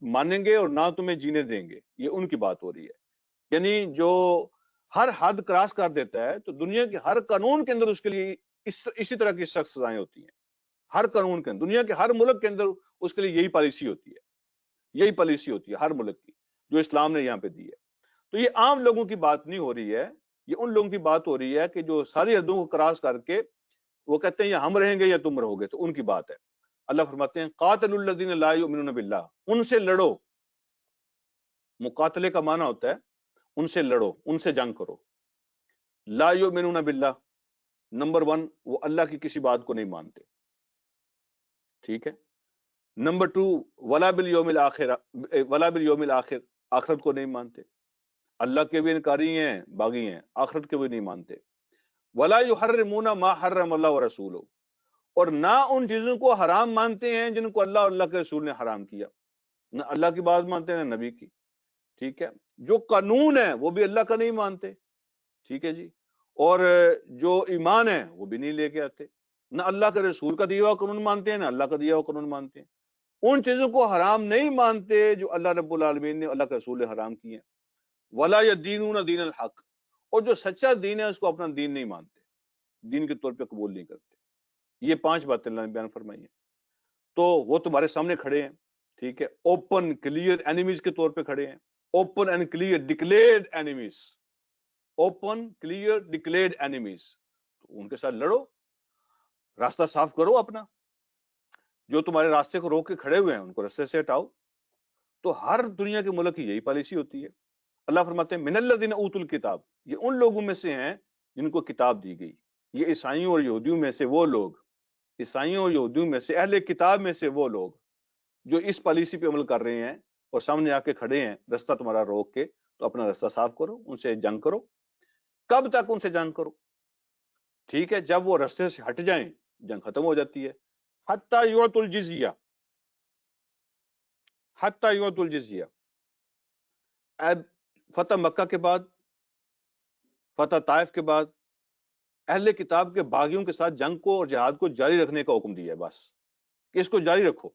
مانیں گے اور نہ تمہیں جینے دیں گے۔ یہ ان کی بات ہو رہی ہے، یعنی جو ہر حد کراس کر دیتا ہے تو دنیا کے ہر قانون کے اندر اس کے لیے اسی طرح کی سخت سزائیں ہوتی ہیں۔ ہر قانون کے اندر، دنیا کے ہر ملک کے اندر اس کے لیے یہی پالیسی ہوتی ہے، یہی پالیسی ہوتی ہے ہر ملک کی جو اسلام نے یہاں پہ دی ہے۔ تو یہ عام لوگوں کی بات نہیں ہو رہی ہے، یہ ان لوگوں کی بات ہو رہی ہے کہ جو ساری حدوں کو کراس کر کے وہ کہتے ہیں یا ہم رہیں گے یا تم رہو گے، تو ان کی بات ہے۔ اللہ فرماتے ہیں قاتل الذین لا یؤمنون باللہ، ان سے لڑو۔ مقاتلے کا معنی ہوتا ہے ان سے لڑو، ان سے جنگ کرو۔ لا یؤمنون باللہ، نمبر 1 وہ اللہ کی کسی بات کو نہیں مانتے، ٹھیک ہے۔ نمبر 2 ولا بالیوم الاخر، ولا بالیوم الاخر، آخرت کو نہیں مانتے۔ اللہ کے بھی انکاری ہیں، باغی ہیں، آخرت کے بھی نہیں مانتے۔ ولا یحرمون ما حرم اللہ ورسولہ، اور نہ ان چیزوں کو حرام مانتے ہیں جن کو اللہ اور اللہ کے رسول نے حرام کیا۔ نہ اللہ کی بات مانتے ہیں نہ نبی کی، ٹھیک ہے۔ جو قانون ہے وہ بھی اللہ کا نہیں مانتے، ٹھیک ہے جی، اور جو ایمان ہے وہ بھی نہیں لے کے آتے۔ نہ اللہ کے رسول کا دیا ہوا قانون مانتے ہیں، نہ اللہ کا دیا ہوا قانون مانتے ہیں۔ ان چیزوں کو حرام نہیں مانتے جو اللہ رب العالمین نے، اللہ کے رسول نے حرام کی ہیں۔ ولا یدینون دین الحق، اور جو سچا دین ہے اس کو اپنا دین نہیں مانتے، دین کے طور پہ قبول نہیں کرتے۔ یہ 5 باتیں اللہ نے بیان فرمائی ہیں۔ تو وہ تمہارے سامنے کھڑے ہیں، ٹھیک ہے، اوپن کلیئر اینیمیز کے طور پہ کھڑے ہیں، open and clear declared enemies, open clear declared enemies. ان کے ساتھ لڑو، راستہ صاف کرو اپنا، جو تمہارے راستے کو روک کے کھڑے ہوئے ہیں ان کو راستے سے ہٹاؤ۔ تو ہر دنیا کے ملک کی یہی پالیسی ہوتی ہے۔ اللہ فرماتے ہیں من الذین اوتوا الکتاب، یہ ان لوگوں میں سے ہیں جن کو کتاب دی گئی۔ یہ عیسائیوں اور یہودیوں میں سے وہ لوگ، عیسائیوں اور یہودیوں میں سے، اہل کتاب میں سے وہ لوگ جو اس پالیسی پہ عمل کر رہے ہیں اور سامنے آ کے کھڑے ہیں رستہ تمہارا روک کے، تو اپنا رستہ صاف کرو، ان سے جنگ کرو۔ کب تک ان سے جنگ کرو؟ ٹھیک ہے، جب وہ رستے سے ہٹ جائیں جنگ ختم ہو جاتی ہے۔ حتی یعطوا الجزیہ، حتی یعطوا الجزیہ، فتح مکہ کے بعد، فتح طائف کے بعد اہل کتاب کے باغیوں کے ساتھ جنگ کو اور جہاد کو جاری رکھنے کا حکم دیا ہے، بس کہ اس کو جاری رکھو،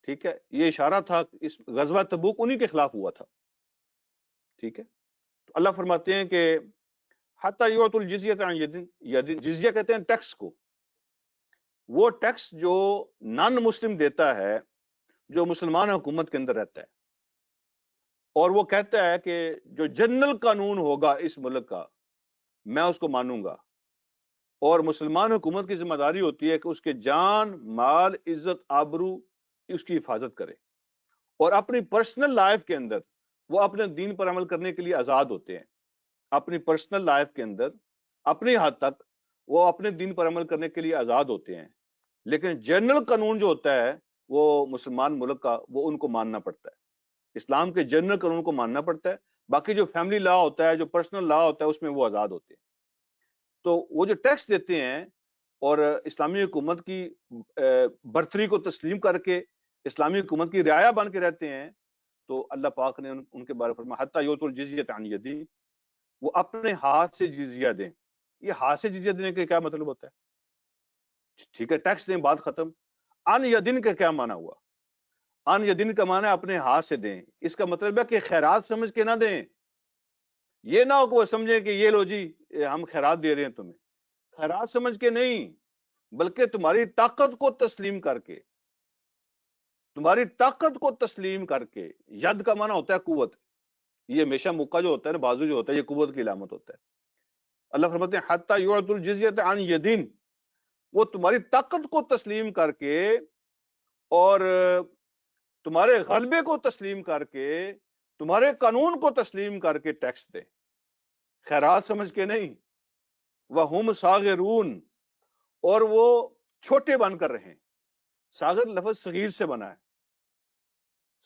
ٹھیک ہے۔ یہ اشارہ تھا، اس غزوہ تبوک انہی کے خلاف ہوا تھا، ٹھیک ہے۔ تو اللہ فرماتے ہیں کہ حتی یعطوا الجزیۃ عن ید، جزیہ کہتے ہیں ٹیکس کو، وہ ٹیکس جو نان مسلم دیتا ہے، جو مسلمان حکومت کے اندر رہتا ہے، اور وہ کہتا ہے کہ جو جنرل قانون ہوگا اس ملک کا میں اس کو مانوں گا، اور مسلمان حکومت کی ذمہ داری ہوتی ہے کہ اس کے جان، مال، عزت، آبرو اس کی حفاظت کرے، اور اپنی پرسنل لائف کے اندر وہ اپنے دین پر عمل کرنے کے لیے آزاد ہوتے ہیں۔ اپنی پرسنل لائف کے اندر اپنی حد تک وہ اپنے دین پر عمل کرنے کے لیے آزاد ہوتے ہیں، لیکن جنرل قانون جو ہوتا ہے وہ مسلمان ملک کا، وہ ان کو ماننا پڑتا ہے، اسلام کے جنرل قانون کو ماننا پڑتا ہے۔ باقی جو فیملی لا ہوتا ہے، جو پرسنل لا ہوتا ہے، اس میں وہ آزاد ہوتے ہیں۔ تو وہ جو ٹیکس دیتے ہیں اور اسلامی حکومت کی برتری کو تسلیم کر کے اسلامی حکومت کی رعایا بن کے رہتے ہیں، تو اللہ پاک نے ان کے بارے میں فرمایا حتی یعطوا الجزیۃ عن ید، وہ اپنے ہاتھ سے جزیہ دیں۔ یہ ہاتھ سے جزیہ دینے کا کیا مطلب ہوتا ہے؟ ٹھیک ہے، ٹیکس دیں، بات ختم۔ عن یدن کا کیا معنی ہوا؟ عن یدن کا معنی اپنے ہاتھ سے دیں، اس کا مطلب ہے کہ خیرات سمجھ کے نہ دیں۔ یہ نہ ہو کہ وہ سمجھیں کہ یہ لو جی ہم خیرات دے رہے ہیں تمہیں، خیرات سمجھ کے نہیں، بلکہ تمہاری طاقت کو تسلیم کر کے، تمہاری طاقت کو تسلیم کر کے. ید کا معنی ہوتا ہے قوت. یہ ہمیشہ موقع جو ہوتا ہے نا، بازو جو ہوتا ہے، یہ قوت کی علامت ہوتا ہے. اللہ فرماتے ہیں حتی یعطوا الجزیۃ عن یدین، وہ تمہاری طاقت کو تسلیم کر کے اور تمہارے غلبے کو تسلیم کر کے، تمہارے قانون کو تسلیم کر کے ٹیکس دے، خیرات سمجھ کے نہیں. وَهُمْ صَاغِرُونَ، اور وہ چھوٹے بن کر رہیں. صاغر لفظ صغیر سے بنا ہے،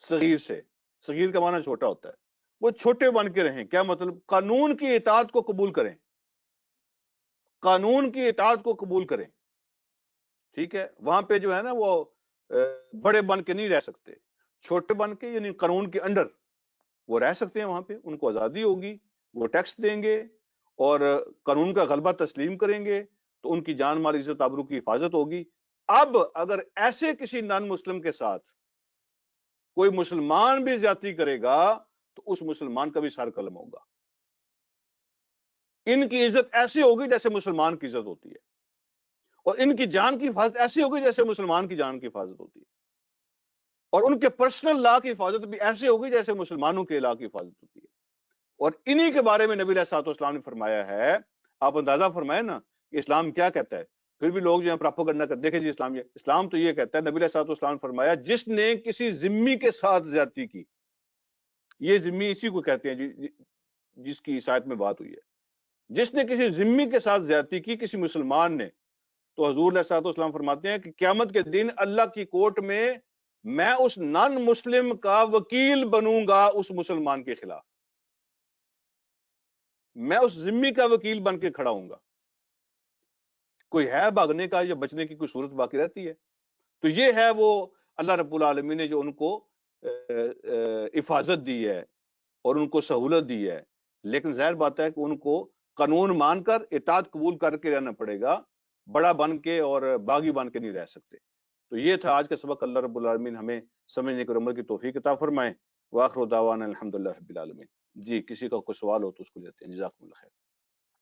صغیر سے. صغیر کا معنی چھوٹا ہوتا ہے. وہ چھوٹے بن کے رہیں. کیا مطلب؟ قانون کی اطاعت کو قبول کریں، قانون کی اطاعت کو قبول کریں. ٹھیک ہے، وہاں پہ جو ہے نا وہ بڑے بن کے نہیں رہ سکتے، چھوٹے بن کے یعنی قانون کے انڈر وہ رہ سکتے ہیں. وہاں پہ ان کو آزادی ہوگی، وہ ٹیکس دیں گے اور قانون کا غلبہ تسلیم کریں گے، تو ان کی جان مال عزت آبرو کی حفاظت ہوگی. اب اگر ایسے کسی نان مسلم کے ساتھ کوئی مسلمان بھی زیادتی کرے گا تو اس مسلمان کا بھی سر قلم ہوگا. ان کی عزت ایسی ہوگی جیسے مسلمان کی عزت ہوتی ہے، اور ان کی جان کی حفاظت ایسی ہوگی جیسے مسلمان کی جان کی حفاظت ہوتی ہے، اور ان کے پرسنل لا کی حفاظت بھی ایسی ہوگی جیسے مسلمانوں کے لا کی حفاظت ہوتی ہے. اور انہی کے بارے میں نبی علیہ الصلوۃ والسلام نے فرمایا ہے. آپ اندازہ فرمائیں نا کہ اسلام کیا کہتا ہے. پھر بھی لوگ جو ہے پراپوگنڈا کرتے، دیکھیں جی اسلام تو یہ کہتا ہے. نبی علیہ الصلوۃ والسلام نے فرمایا جس نے کسی ذمی کے ساتھ زیادتی کی، یہ ذمی اسی کو کہتے ہیں جس کی عیسائیت میں بات ہوئی ہے، جس نے کسی ذمی کے ساتھ زیادتی کی، کسی مسلمان نے، تو حضور علیہ الصلوۃ والسلام فرماتے ہیں کہ قیامت کے دن اللہ کی کورٹ میں میں اس نان مسلم کا وکیل بنوں گا اس مسلمان کے خلاف. میں اس ذمی کا وکیل بن کے کھڑا ہوں گا. کوئی ہے بھاگنے کا یا بچنے کی کوئی صورت باقی رہتی ہے؟ تو یہ ہے وہ اللہ رب العالمین نے جو ان کو حفاظت دی ہے اور ان کو سہولت دی ہے. لیکن ظاہر بات ہے کہ ان کو قانون مان کر اطاعت قبول کر کے رہنا پڑے گا، بڑا بن کے اور باغی بن کے نہیں رہ سکتے. تو یہ تھا آج کا سبق. اللہ رب العالمین ہمیں سمجھنے کی اور عمل کی توفیق عطا فرمائے. وآخر دعوانا الحمدللہ رب العالمین. جی کسی کا کوئی سوال ہو تو اس کو لیتے ہیں. جزاکم اللہ خیر.